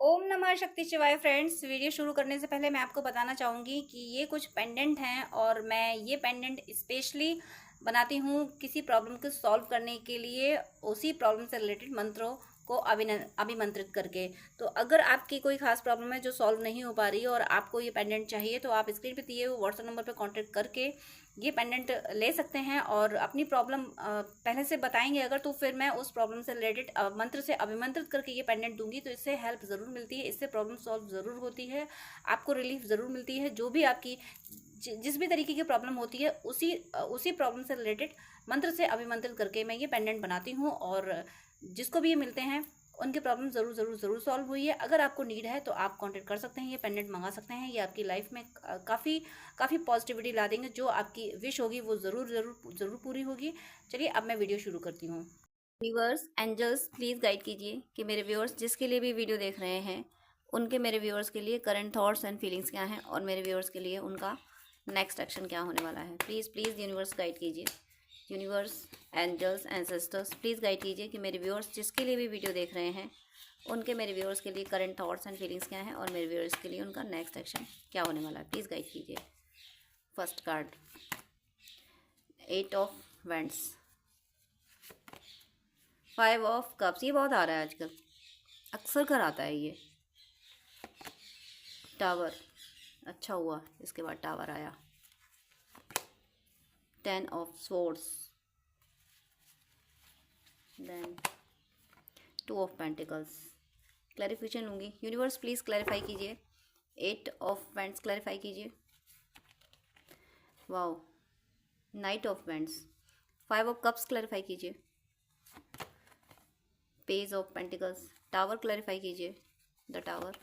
ओम नमः शक्ति शिवाय फ्रेंड्स। वीडियो शुरू करने से पहले मैं आपको बताना चाहूँगी कि ये कुछ पेंडेंट हैं और मैं ये पेंडेंट स्पेशली बनाती हूँ किसी प्रॉब्लम को सॉल्व करने के लिए, उसी प्रॉब्लम से रिलेटेड मंत्रों को अभिमंत्रित करके। तो अगर आपकी कोई खास प्रॉब्लम है जो सॉल्व नहीं हो पा रही है और आपको ये पेंडेंट चाहिए, तो आप स्क्रीन पे दिए हुए व्हाट्सएप नंबर पे कांटेक्ट करके ये पेंडेंट ले सकते हैं और अपनी प्रॉब्लम पहले से बताएंगे अगर, तो फिर मैं उस प्रॉब्लम से रिलेटेड मंत्र से अभिमंत्रित करके ये पेंडेंट दूंगी। तो इससे हेल्प ज़रूर मिलती है, इससे प्रॉब्लम सॉल्व ज़रूर होती है, आपको रिलीफ ज़रूर मिलती है। जो भी आपकी जिस भी तरीके की प्रॉब्लम होती है, उसी प्रॉब्लम से रिलेटेड मंत्र से अभिमंत्रित करके मैं ये पेंडेंट बनाती हूँ और जिसको भी ये मिलते हैं उनकी प्रॉब्लम ज़रूर ज़रूर ज़रूर सॉल्व हुई है। अगर आपको नीड है तो आप कांटेक्ट कर सकते हैं, ये पेंडेंट मंगा सकते हैं। ये आपकी लाइफ में काफ़ी काफ़ी पॉजिटिविटी ला देंगे। जो आपकी विश होगी वो ज़रूर ज़रूर ज़रूर पूरी होगी। चलिए अब मैं वीडियो शुरू करती हूँ। व्यूअर्स, एंजल्स प्लीज़ गाइड कीजिए कि मेरे व्यूअर्स जिसके लिए भी वीडियो देख रहे हैं उनके, मेरे व्यूअर्स के लिए करंट थॉट्स एंड फीलिंग्स क्या हैं और मेरे व्यूअर्स के लिए उनका नेक्स्ट एक्शन क्या होने वाला है। प्लीज़ प्लीज़ यूनिवर्स गाइड कीजिए। Universe, angels, ancestors please guide कीजिए कि मेरे व्यूअर्स जिसके लिए भी वीडियो देख रहे हैं उनके, मेरे व्यूअर्स के लिए करंट थॉट्स एंड फीलिंग्स क्या हैं और मेरे व्यूअर्स के लिए उनका नेक्स्ट एक्शन क्या होने वाला है। प्लीज़ गाइड कीजिए। First card, 8 of wands, 5 of cups. ये बहुत आ रहा है आजकल, अक्सर कर आता है ये। टावर, अच्छा हुआ इसके बाद टावर आया। 10 of swords, then 2 of pentacles. Clarification लूँगी। यूनिवर्स प्लीज़ क्लैरिफाई कीजिए। 8 ऑफ वेंट्स क्लैरिफाई कीजिए। Wow, knight of wands. 5 of cups clarify कीजिए। Page of pentacles. Tower clarify कीजिए, the tower.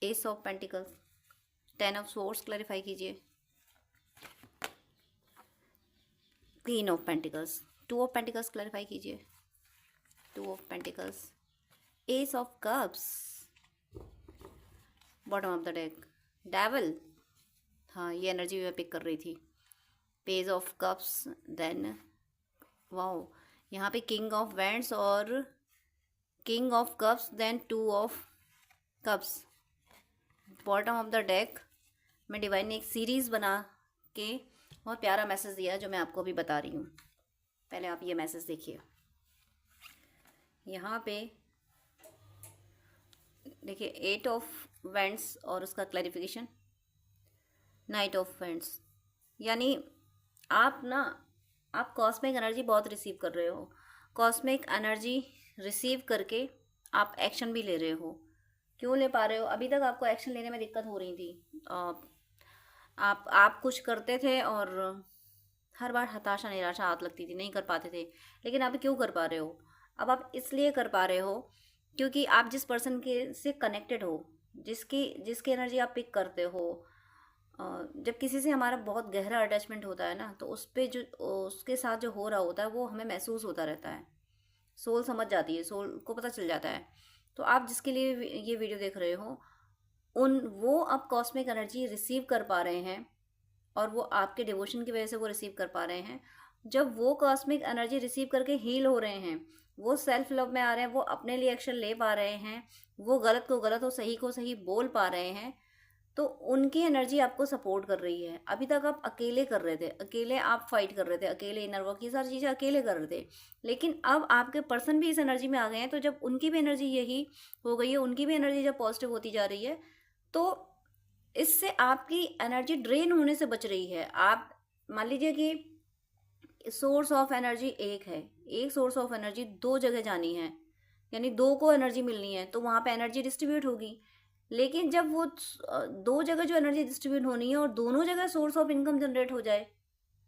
Ace of pentacles. 10 of swords clarify कीजिए। Queen of pentacles. 2 of pentacles clarify कीजिए। 2 of pentacles. Ace of cups, bottom of the deck. Devil, हाँ ये energy मैं pick कर रही थी। Page of cups, then wow यहाँ पे किंग ऑफ वैंड्स और king of cups, then 2 of cups. Bottom of the deck में डिवाइन ने एक सीरीज़ बना के बहुत प्यारा मैसेज दिया जो मैं आपको भी बता रही हूँ। पहले आप ये मैसेज देखिए। यहाँ पे देखिए 8 ऑफ वेंट्स और उसका क्लैरिफिकेशन, नाइट ऑफ वेंट्स। यानी आप कॉस्मिक एनर्जी बहुत रिसीव कर रहे हो। कॉस्मिक एनर्जी रिसीव करके आप एक्शन भी ले रहे हो। क्यों ले पा रहे हो? अभी तक आपको एक्शन लेने में दिक्कत हो रही थी। आप कुछ करते थे और हर बार हताशा निराशा हाथ लगती थी, नहीं कर पाते थे। लेकिन अब क्यों कर पा रहे हो? अब आप इसलिए कर पा रहे हो क्योंकि आप जिस पर्सन के से कनेक्टेड हो, जिसकी एनर्जी आप पिक करते हो। जब किसी से हमारा बहुत गहरा अटैचमेंट होता है ना, तो उस पर जो उसके साथ जो हो रहा होता है वो हमें महसूस होता रहता है। सोल समझ जाती है, सोल को पता चल जाता है। तो आप जिसके लिए ये वीडियो देख रहे हो वो अब कॉस्मिक एनर्जी रिसीव कर पा रहे हैं और वो आपके डिवोशन की वजह से वो रिसीव कर पा रहे हैं। जब वो कॉस्मिक एनर्जी रिसीव करके हील हो रहे हैं, वो सेल्फ लव में आ रहे हैं, वो अपने लिए एक्शन ले पा रहे हैं, वो गलत को गलत और सही को सही बोल पा रहे हैं, तो उनकी एनर्जी आपको सपोर्ट कर रही है। अभी तक आप अकेले कर रहे थे, अकेले आप फाइट कर रहे थे, अकेले इनर वर्क की सारी चीज़ें अकेले कर रहे थे। लेकिन अब आपके पर्सन भी इस एनर्जी में आ गए हैं, तो जब उनकी भी एनर्जी यही हो गई है, उनकी भी एनर्जी जब पॉजिटिव होती जा रही है, तो इससे आपकी एनर्जी ड्रेन होने से बच रही है। आप मान लीजिए कि सोर्स ऑफ एनर्जी एक है, एक सोर्स ऑफ एनर्जी 2 जगह जानी है, यानी 2 को एनर्जी मिलनी है, तो वहाँ पे एनर्जी डिस्ट्रीब्यूट होगी। लेकिन जब वो 2 जगह जो एनर्जी डिस्ट्रीब्यूट होनी है और दोनों जगह सोर्स ऑफ इनकम जनरेट हो जाए,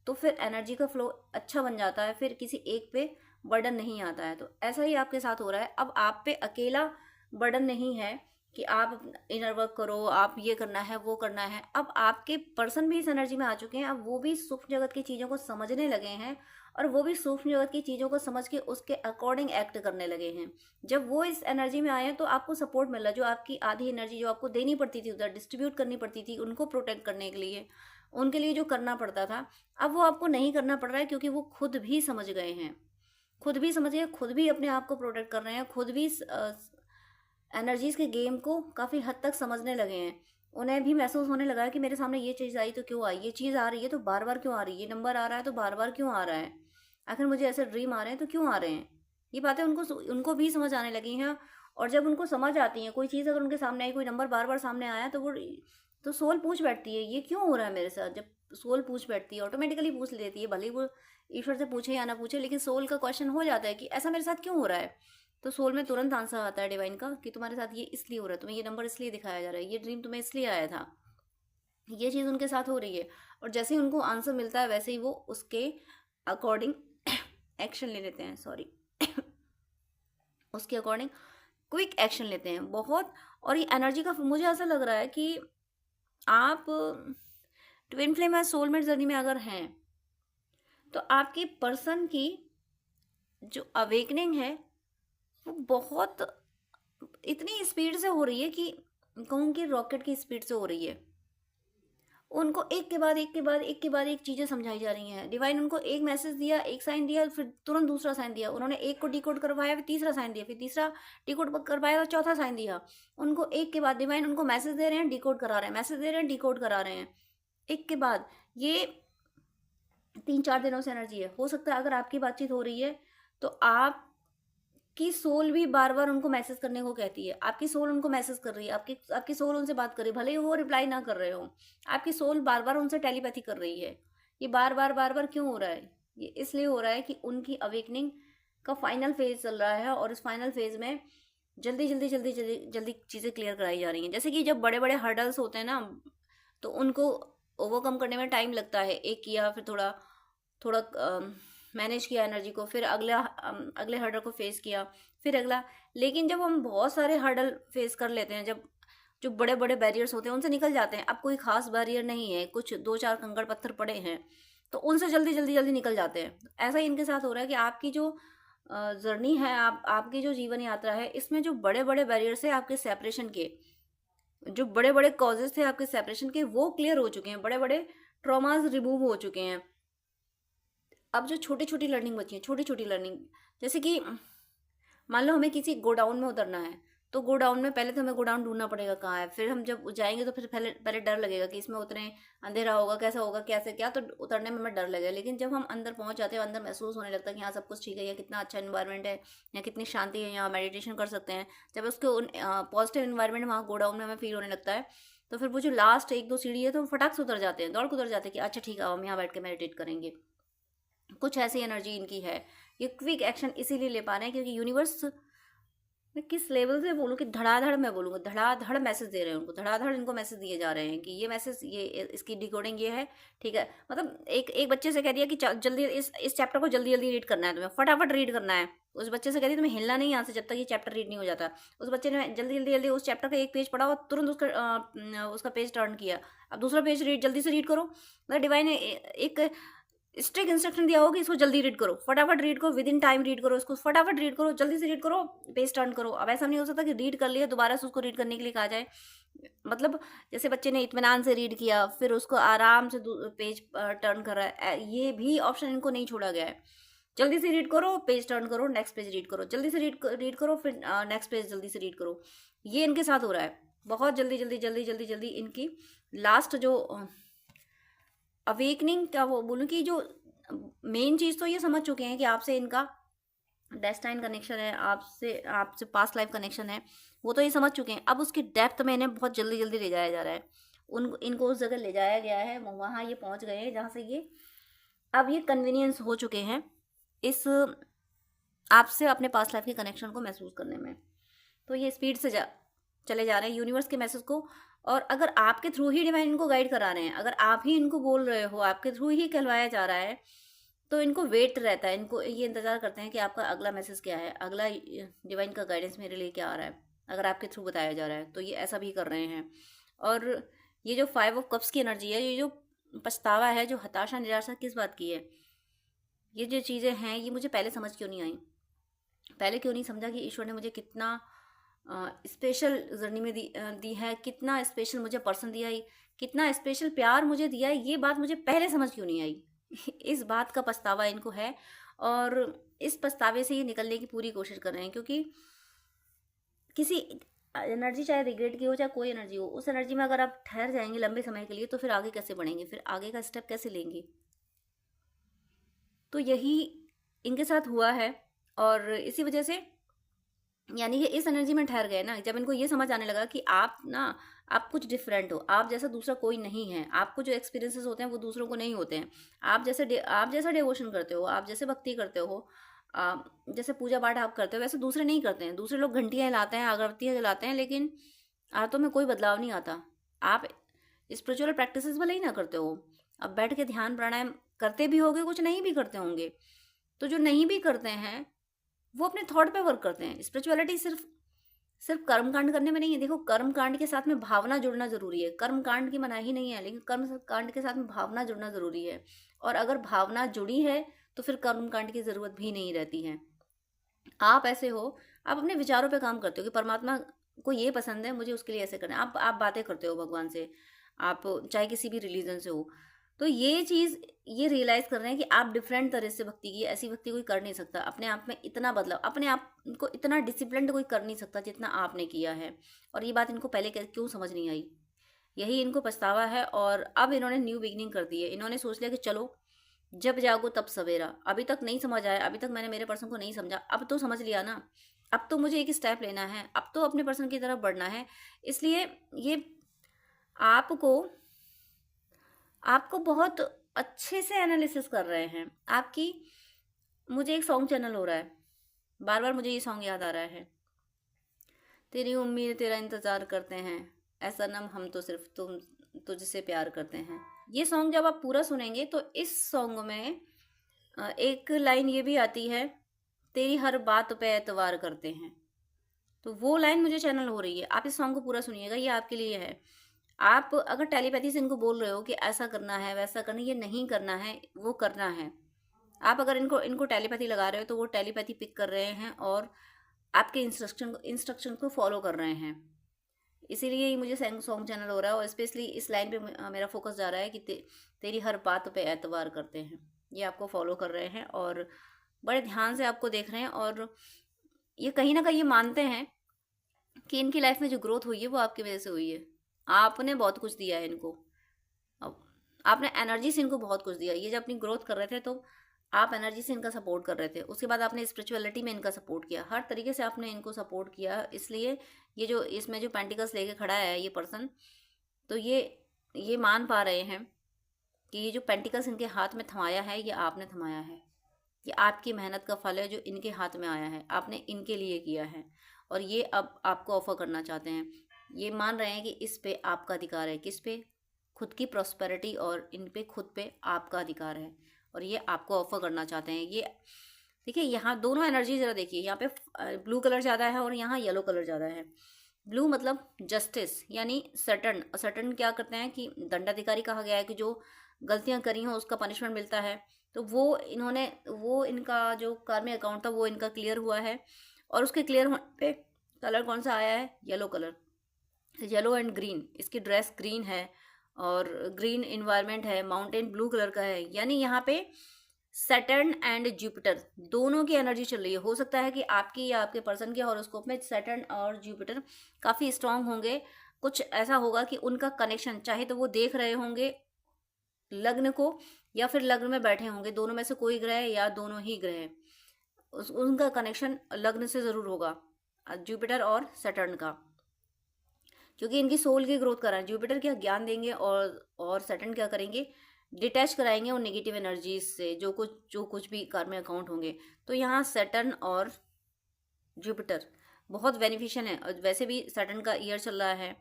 तो फिर एनर्जी का फ्लो अच्छा बन जाता है, फिर किसी एक पे बर्डन नहीं आता है। तो ऐसा ही आपके साथ हो रहा है। अब आप पे अकेला बर्डन नहीं है कि आप इनर वर्क करो, आप ये करना है वो करना है। अब आपके पर्सन भी इस एनर्जी में आ चुके हैं, अब वो भी सूक्ष्म जगत की चीज़ों को समझने लगे हैं और वो भी सूक्ष्म जगत की चीज़ों को समझ के उसके अकॉर्डिंग एक्ट करने लगे हैं। जब वो इस एनर्जी में आए हैं तो आपको सपोर्ट मिल रहा है। जो आपकी आधी एनर्जी जो आपको देनी पड़ती थी, उधर डिस्ट्रीब्यूट करनी पड़ती थी उनको प्रोटेक्ट करने के लिए, उनके लिए जो करना पड़ता था, अब वो आपको नहीं करना पड़ रहा है क्योंकि वो खुद भी समझ गए हैं। खुद भी समझ गए, खुद भी अपने आप को प्रोटेक्ट कर रहे हैं, खुद भी एनर्जीज के गेम को काफ़ी हद तक समझने लगे हैं। उन्हें भी महसूस होने लगा है कि मेरे सामने ये चीज़ आई तो क्यों आई, ये चीज़ आ रही है तो बार बार क्यों आ रही है, ये नंबर आ रहा है तो बार बार क्यों आ रहा है, आखिर मुझे ऐसे ड्रीम आ रहे हैं तो क्यों आ रहे हैं। ये बातें उनको भी समझ आने लगी हैं। और जब उनको समझ आती है कोई चीज़, अगर उनके सामने आई, कोई नंबर बार बार सामने आया, तो वो तो सोल पूछ बैठती है ये क्यों हो रहा है मेरे साथ। जब सोल पूछ बैठती है, ऑटोमेटिकली पूछ लेती है, भले ही वो ईश्वर से पूछे या ना पूछे, लेकिन सोल का क्वेश्चन हो जाता है कि ऐसा मेरे साथ क्यों हो रहा है। तो सोल में तुरंत आंसर आता है डिवाइन का कि तुम्हारे साथ ये इसलिए हो रहा है, तुम्हें ये नंबर इसलिए दिखाया जा रहा है, ये ड्रीम तुम्हें इसलिए आया था, ये चीज़ उनके साथ हो रही है। और जैसे ही उनको आंसर मिलता है वैसे ही वो उसके अकॉर्डिंग एक्शन ले लेते हैं, सॉरी उसके अकॉर्डिंग क्विक एक्शन लेते हैं बहुत। और ये एनर्जी का मुझे ऐसा लग रहा है कि आप ट्विन फ्लेम या सोलमेट जर्नी में अगर हैं तो आपकी पर्सन की जो अवेकनिंग है वो बहुत इतनी स्पीड से हो रही है कि कहूँ कि रॉकेट की स्पीड से हो रही है। उनको एक के बाद एक के बाद एक के बाद एक चीज़ें समझाई जा रही हैं। डिवाइन उनको एक मैसेज दिया, एक साइन दिया, फिर तुरंत दूसरा साइन दिया। उन्होंने एक को डिकोड करवाया, फिर तीसरा साइन दिया, फिर तीसरा डिकोड करवाया, तो चौथा साइन दिया। उनको एक के बाद डिवाइन उनको मैसेज दे रहे हैं, डिकोड करा रहे हैं, मैसेज दे रहे हैं, डिकोड करा रहे हैं, एक के बाद। ये 3-4 दिनों से एनर्जी है। हो सकता है अगर आपकी बातचीत हो रही है तो आपकी सोल भी बार बार उनको मैसेज करने को कहती है। आपकी सोल उनको मैसेज कर रही है, आपकी सोल उनसे बात कर रही है, भले ही वो रिप्लाई ना कर रहे हो, आपकी सोल बार बार उनसे टेलीपैथी कर रही है। ये बार बार क्यों हो रहा है? ये इसलिए हो रहा है कि उनकी अवेकनिंग का फाइनल फेज चल रहा है, और इस फाइनल फेज में जल्दी जल्दी जल्दी जल्दी जल्दी चीज़ें क्लियर कराई जा रही हैं। जैसे कि जब बड़े बड़े हर्डल्स होते हैं ना, तो उनको ओवरकम करने में टाइम लगता है। एक किया, फिर थोड़ा थोड़ा मैनेज किया एनर्जी को, फिर अगले हर्डल को फेस किया, फिर अगला। लेकिन जब हम बहुत सारे हर्डल फेस कर लेते हैं, जब जो बड़े बड़े बैरियर्स होते हैं उनसे निकल जाते हैं, अब कोई खास बैरियर नहीं है, कुछ 2-4 कंकड़ पत्थर पड़े हैं, तो उनसे जल्दी जल्दी जल्दी निकल जाते हैं। ऐसा ही इनके साथ हो रहा है कि आपकी जो जर्नी है, आपकी जो जीवन यात्रा है, इसमें जो बड़े बड़े बैरियर्स है आपके सेपरेशन के, जो बड़े बड़े कॉजेज थे आपके सेपरेशन के, वो क्लियर हो चुके हैं, बड़े बड़े ट्रॉमाज रिमूव हो चुके हैं। अब जो छोटी छोटी लर्निंग बची है, छोटी छोटी लर्निंग, जैसे कि मान लो हमें किसी गोडाउन में उतरना है, तो गोडाउन में पहले तो हमें गोडाउन ढूंढना पड़ेगा कहाँ है। फिर हम जब जाएंगे तो फिर पहले पहले डर लगेगा कि इसमें उतरे, अंधेरा होगा, कैसा होगा, कैसे क्या, तो उतरने में हमें डर लगेगा। लेकिन जब हम अंदर पहुंच जाते हैं, अंदर महसूस होने लगता है कि यहाँ सब कुछ ठीक है, या कितना अच्छा इन्वायरमेंट है, या कितनी शांति है, यहाँ मेडिटेशन कर सकते हैं। जब उसके पॉजिटिव इन्वायरमेंट वहाँ गोडाउन में हमें फील होने लगता है, तो फिर वो जो लास्ट 1-2 सीढ़ी है, तो हम फटाक से उतर जाते हैं, दौड़ के उतर जाते हैं कि अच्छा ठीक है, हम यहाँ बैठ के मेडिटेट करेंगे। कुछ ऐसी एनर्जी इनकी है। ये क्विक एक्शन इसीलिए ले पा रहे हैं क्योंकि यूनिवर्स, मैं किस लेवल से बोलूँ कि धड़ाधड़ मैं बोलूँगा, धड़ाधड़ मैसेज दे रहे हैं उनको, धड़ाधड़ इनको मैसेज दिए जा रहे हैं कि ये मैसेज, ये इसकी डिकोडिंग ये है, ठीक है। मतलब एक बच्चे से कह दिया कि जल्दी इस चैप्टर को जल्दी जल्दी रीड करना है, तुम्हें फटाफट रीड करना है। उस बच्चे से कह दिया तुम्हें हिलना नहीं यहाँ से जब तक ये चैप्टर रीड नहीं हो जाता। उस बच्चे ने जल्दी जल्दी जल्दी उस चैप्टर का एक पेज पढ़ा और तुरंत उसका पेज टर्न किया। अब दूसरा पेज जल्दी से रीड करो। मतलब डिवाइन ने एक स्ट्रिक्ट इंस्ट्रक्शन दिया होगा कि इसको जल्दी रीड करो, फटाफट रीड करो, विद इन टाइम रीड करो, इसको फटाफट रीड करो, जल्दी से रीड करो, पेज टर्न करो। अब ऐसा नहीं हो सकता कि रीड कर लिया दोबारा से उसको रीड करने के लिए कहा जाए। मतलब जैसे बच्चे ने इत्मीनान से रीड किया, फिर उसको आराम से पेज टर्न कर रहा है, ये भी ऑप्शन इनको नहीं छोड़ा गया है। जल्दी से रीड करो, पेज टर्न करो, नेक्स्ट पेज रीड करो, जल्दी से रीड करो, फिर नेक्स्ट पेज जल्दी से रीड करो। ये इनके साथ हो रहा है, बहुत जल्दी जल्दी जल्दी जल्दी जल्दी। इनकी लास्ट जो अवेकनिंग, क्या वो बोलूँ कि जो मेन चीज़ तो ये समझ चुके हैं कि आपसे इनका डेस्टाइन कनेक्शन है, आपसे पास्ट लाइफ कनेक्शन है, वो तो ये समझ चुके हैं। अब उसकी डेप्थ में इन्हें बहुत जल्दी जल्दी ले जाया जा रहा है। इनको उस जगह ले जाया गया है, वहाँ ये पहुँच गए हैं जहाँ से ये अब ये कन्वीनियंस हो चुके हैं इस आपसे अपने पास्ट लाइफ के कनेक्शन को महसूस करने में। तो ये स्पीड से चले जा रहे हैं यूनिवर्स के मैसेज को। और अगर आपके थ्रू ही डिवाइन इनको गाइड करा रहे हैं, अगर आप ही इनको बोल रहे हो, आपके थ्रू ही कहलवाया जा रहा है, तो इनको वेट रहता है, इनको ये इंतज़ार करते हैं कि आपका अगला मैसेज क्या है, अगला डिवाइन का गाइडेंस मेरे लिए क्या आ रहा है। अगर आपके थ्रू बताया जा रहा है तो ये ऐसा भी कर रहे हैं। और ये जो 5 ऑफ कप्स की एनर्जी है, ये जो पछतावा है, जो हताशा निराशा, किस बात की है? ये जो चीज़ें हैं ये मुझे पहले समझ क्यों नहीं आई, पहले क्यों नहीं समझा कि ईश्वर ने मुझे कितना स्पेशल जर्नी में दी है, कितना स्पेशल मुझे पर्सन दिया है, कितना स्पेशल प्यार मुझे दिया है। ये बात मुझे पहले समझ क्यों नहीं आई? इस बात का पछतावा इनको है, और इस पछतावे से ये निकलने की पूरी कोशिश कर रहे हैं। क्योंकि किसी एनर्जी चाहे रिग्रेट की हो चाहे कोई एनर्जी हो, उस एनर्जी में अगर आप ठहर जाएंगे लंबे समय के लिए तो फिर आगे कैसे बढ़ेंगे, फिर आगे का स्टेप कैसे लेंगे। तो यही इनके साथ हुआ है। और इसी वजह से यानी कि इस एनर्जी में ठहर गए ना, जब इनको ये समझ आने लगा कि आप ना, आप कुछ डिफरेंट हो, आप जैसा दूसरा कोई नहीं है, आपको जो एक्सपीरियंसेस होते हैं वो दूसरों को नहीं होते हैं। आप जैसा डिवोशन करते हो, आप जैसे भक्ति करते हो, जैसे पूजा पाठ आप करते हो, वैसे दूसरे नहीं करते हैं। दूसरे लोग घंटियाँ हिलाते हैं, अगरबत्तियाँ जलाते हैं, लेकिन आदतों में कोई बदलाव नहीं आता। आप स्पिरिचुअल प्रैक्टिसेस भले ही ना करते हो, अब बैठ के ध्यान प्राणायाम करते भी होगे, कुछ नहीं भी करते होंगे। तो जो नहीं भी करते हैं वो अपने थॉट पे वर्क करते हैं। स्पिरिचुअलिटी सिर्फ सिर्फ कर्म कांड करने में नहीं है। देखो, कर्म कांड के साथ में भावना जुड़ना जरूरी है। कर्म कांड की मनाही नहीं है, लेकिन कर्म कांड के साथ में भावना जुड़ना जरूरी है। और अगर भावना जुड़ी है तो फिर कर्म कांड की जरूरत भी नहीं रहती है। आप ऐसे हो, आप अपने विचारों पे काम करते हो कि परमात्मा को ये पसंद है, मुझे उसके लिए ऐसे करना है। आप बातें करते हो भगवान से, आप चाहे किसी भी रिलीजन से हो। तो ये चीज़ ये रियलाइज़ कर रहे हैं कि आप डिफरेंट तरह से भक्ति की, ऐसी भक्ति कोई कर नहीं सकता। अपने आप में इतना बदलाव, अपने आप को इतना डिसिप्लिन कोई कर नहीं सकता जितना आपने किया है। और ये बात इनको पहले क्यों समझ नहीं आई, यही इनको पछतावा है। और अब इन्होंने न्यू बिगनिंग कर दी है। इन्होंने सोच लिया कि चलो जब जागो तब सवेरा। अभी तक नहीं समझ आया, अभी तक मैंने मेरे पर्सन को नहीं समझा, अब तो समझ लिया ना। अब तो मुझे एक स्टेप लेना है, अब तो अपने पर्सन की तरफ बढ़ना है। इसलिए ये आपको आपको बहुत अच्छे से एनालिसिस कर रहे हैं आपकी। मुझे एक सॉन्ग चैनल हो रहा है, बार बार मुझे ये सॉन्ग याद आ रहा है, तेरी उम्मीद तेरा इंतज़ार करते हैं, ऐसा नम हम तो सिर्फ तुझसे प्यार करते हैं। ये सॉन्ग जब आप पूरा सुनेंगे तो इस सॉन्ग में एक लाइन ये भी आती है, तेरी हर बात पे एतवार करते हैं। तो वो लाइन मुझे चैनल हो रही है। आप इस सॉन्ग को पूरा सुनिएगा, ये आपके लिए है। आप अगर टेलीपैथी से इनको बोल रहे हो कि ऐसा करना है वैसा करना, ये नहीं करना है, वो करना है। आप अगर इनको इनको टेलीपैथी लगा रहे हो तो वो टेलीपैथी पिक कर रहे हैं और आपके इंस्ट्रक्शन को फॉलो कर रहे हैं। इसीलिए ये मुझे सॉन्ग चैनल हो रहा है। और स्पेशली इस लाइन पे मेरा फोकस जा रहा है कि तेरी हर बात पे एतवार करते हैं। ये आपको फॉलो कर रहे हैं और बड़े ध्यान से आपको देख रहे हैं। और ये कहीं ना कहीं ये मानते हैं कि इनकी लाइफ में जो ग्रोथ हुई है वो आपकी वजह से हुई है। आपने बहुत कुछ दिया है इनको, अब आपने एनर्जी से इनको बहुत कुछ दिया। ये जब अपनी ग्रोथ कर रहे थे तो आप एनर्जी से इनका सपोर्ट कर रहे थे, उसके बाद आपने स्पिरिचुअलिटी में इनका सपोर्ट किया, हर तरीके से आपने इनको सपोर्ट किया। इसलिए ये जो इसमें जो पेंटिकल्स लेके खड़ा है ये पर्सन, तो ये मान पा रहे हैं कि ये जो पेंटिकल्स इनके हाथ में थमाया है ये आपने थमाया है। ये आपकी मेहनत का फल है जो इनके हाथ में आया है, आपने इनके लिए किया है। और ये अब आपको ऑफर करना चाहते हैं। ये मान रहे हैं कि इस पे आपका अधिकार है। किस पे? खुद की प्रॉस्पेरिटी, और इन पे खुद पे आपका अधिकार है। और ये आपको ऑफर करना चाहते हैं। ये देखिए, यहाँ दोनों एनर्जी ज़रा देखिए, यहाँ पे ब्लू कलर ज़्यादा है और यहाँ येलो कलर ज़्यादा है। ब्लू मतलब जस्टिस, यानी सटन। सटन क्या करते हैं कि दंडाधिकारी कहा गया है कि जो गलतियां करी हों उसका पनिशमेंट मिलता है। तो वो इनका जो कार्मिक अकाउंट था वो इनका क्लियर हुआ है। और उसके क्लियर होने पे कलर कौन सा आया है? Yellow colour. Yellow and green, इसकी ड्रेस ग्रीन है और ग्रीन इन्वायरमेंट है, माउंटेन ब्लू कलर का है। यानी यहाँ पे सैटर्न एंड जुपिटर दोनों की एनर्जी चल रही है। हो सकता है कि आपकी या आपके पर्सन के हॉरोस्कोप में सैटर्न और जुपिटर काफ़ी स्ट्रांग होंगे। कुछ ऐसा होगा कि उनका कनेक्शन, चाहे तो वो देख रहे होंगे लग्न को या फिर लग्न में बैठे होंगे, दोनों में से कोई ग्रह या दोनों ही ग्रह, उनका कनेक्शन लग्न से ज़रूर होगा, जुपिटर और सैटर्न का। क्योंकि इनकी सोल की ग्रोथ कर रहा है। जुपिटर क्या ज्ञान देंगे और सैटर्न क्या करेंगे? डिटैच कराएंगे उन नेगेटिव एनर्जीज से, जो कुछ भी कार्मिक अकाउंट होंगे। तो यहाँ सैटर्न और जुपिटर बहुत बेनिफिशियल है। और वैसे भी सैटर्न का ईयर चल रहा है,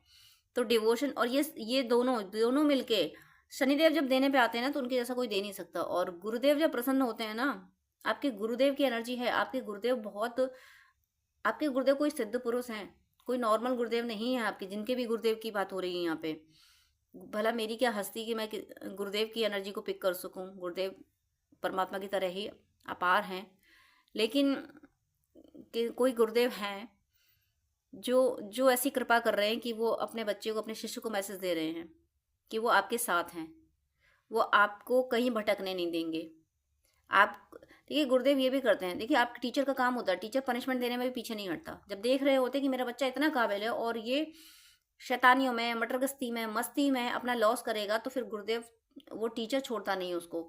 तो डिवोशन और ये दोनों मिलके शनिदेव जब देने पे आते हैं ना तो उनके जैसा कोई दे नहीं सकता। और गुरुदेव जब प्रसन्न होते हैं ना, आपके गुरुदेव की एनर्जी है। आपके गुरुदेव कोई सिद्ध पुरुष हैं, कोई नॉर्मल गुरुदेव नहीं है आपके। जिनके भी गुरुदेव की बात हो रही है यहाँ पे, भला मेरी क्या हस्ती कि मैं गुरुदेव की एनर्जी को पिक कर सकूं। गुरुदेव परमात्मा की तरह ही अपार हैं, लेकिन कोई गुरुदेव हैं जो ऐसी कृपा कर रहे हैं कि वो अपने बच्चे को, अपने शिष्य को मैसेज दे रहे हैं कि वो आपके साथ हैं, वो आपको कहीं भटकने नहीं देंगे। आप देखिए गुरुदेव ये भी करते हैं, देखिए आपके टीचर का काम होता है, टीचर पनिशमेंट देने में भी पीछे नहीं हटता। जब देख रहे होते कि मेरा बच्चा इतना काबिल है और ये शैतानियों में, मटर गश्ती में, मस्ती में अपना लॉस करेगा, तो फिर गुरुदेव वो टीचर छोड़ता नहीं है उसको।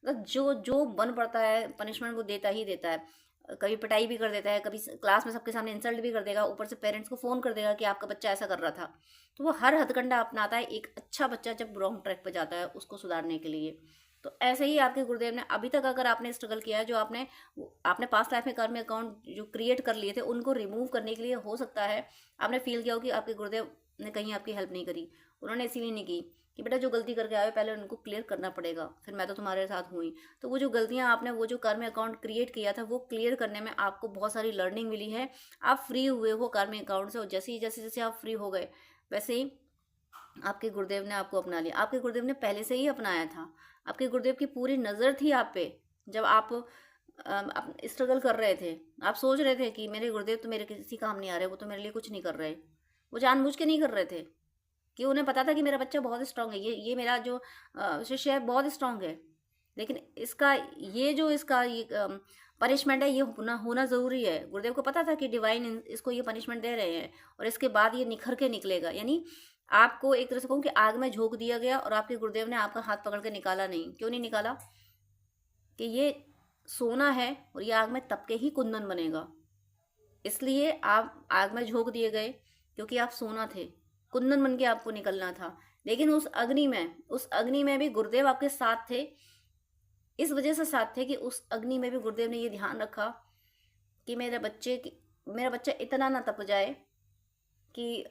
मतलब जो जो बन पड़ता है पनिशमेंट वो देता ही देता है। कभी पिटाई भी कर देता है, कभी क्लास में सबके सामने इंसल्ट भी कर देगा, ऊपर से पेरेंट्स को फ़ोन कर देगा कि आपका बच्चा ऐसा कर रहा था। तो वो हर हथकंडा अपनाता है एक अच्छा बच्चा जब रॉन्ग ट्रैक पर जाता है उसको सुधारने के लिए। तो ऐसे ही आपके गुरुदेव ने अभी तक अगर आपने स्ट्रगल किया है, जो आपने पास्ट लाइफ में कर्म अकाउंट जो क्रिएट कर लिए थे उनको रिमूव करने के लिए, हो सकता है आपने फील किया हो कि आपके गुरुदेव ने कहीं आपकी हेल्प नहीं करी। उन्होंने इसीलिए नहीं की कि बेटा जो गलती करके आए पहले उनको क्लियर करना पड़ेगा, फिर मैं तो तुम्हारे साथ हुई। तो वो जो गलतियां आपने, वो जो कर्म अकाउंट क्रिएट किया था, वो क्लियर करने में आपको बहुत सारी लर्निंग मिली है। आप फ्री हुए हो कर्म अकाउंट से, और जैसे आप फ्री हो गए वैसे ही आपके गुरुदेव ने आपको अपना लिया। आपके गुरुदेव ने पहले से ही अपनाया था। आपके गुरुदेव की पूरी नज़र थी आप पे। जब आप स्ट्रगल कर रहे थे, आप सोच रहे थे कि मेरे गुरुदेव तो मेरे किसी काम नहीं आ रहे, वो तो मेरे लिए कुछ नहीं कर रहे। वो जानबूझ के नहीं कर रहे थे, कि उन्हें पता था कि मेरा बच्चा बहुत स्ट्रांग है, ये मेरा जो शिष्य है बहुत स्ट्रांग है, लेकिन इसका ये पनिशमेंट है, ये होना ज़रूरी है। गुरुदेव को पता था कि डिवाइन इसको ये पनिशमेंट दे रहे हैं और इसके बाद ये निखर के निकलेगा। यानी आपको एक तरह से कहूँ कि आग में झोंक दिया गया और आपके गुरुदेव ने आपका हाथ पकड़ के निकाला नहीं। क्यों नहीं निकाला? कि ये सोना है और ये आग में तप के ही कुंदन बनेगा, इसलिए आप आग में झोंक दिए गए, क्योंकि आप सोना थे, कुंदन बन के आपको निकलना था। लेकिन उस अग्नि में भी गुरुदेव आपके साथ थे। इस वजह से साथ थे कि उस अग्नि में भी गुरुदेव ने ये ध्यान रखा कि मेरा बच्चा इतना ना तप जाए कि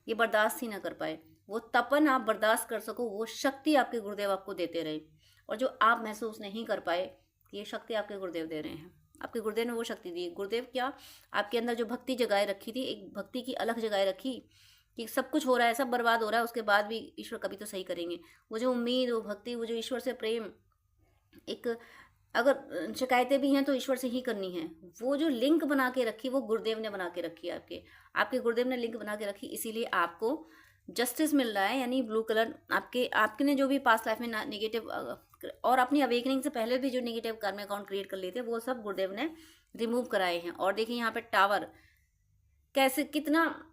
ये बर्दाश्त ही ना कर पाए। वो तपन आप बर्दाश्त कर सको, वो शक्ति आपके गुरुदेव आपको देते रहे। और जो आप महसूस नहीं कर पाए, ये शक्ति आपके गुरुदेव दे रहे हैं। आपके गुरुदेव ने वो शक्ति दी। गुरुदेव क्या, आपके अंदर जो भक्ति जगाए रखी थी, एक भक्ति की अलग जगाए रखी कि सब कुछ हो रहा है, सब बर्बाद हो रहा है, उसके बाद भी ईश्वर कभी तो सही करेंगे। वो जो उम्मीद, वो भक्ति, वो जो ईश्वर से प्रेम, एक अगर शिकायतें भी हैं तो ईश्वर से ही करनी है, वो जो लिंक बना के रखी, वो गुरुदेव ने बना के रखी है। आपके गुरुदेव ने लिंक बना के रखी, इसीलिए आपको जस्टिस मिल रहा है। यानी ब्लू कलर आपके ने जो भी पास्ट लाइफ में नेगेटिव और अपनी अवेकनिंग से पहले भी जो नेगेटिव कर्म अकाउंट क्रिएट कर लिए थे, वो सब गुरुदेव ने रिमूव कराए हैं। और देखिए यहाँ पे टावर कैसे, कितना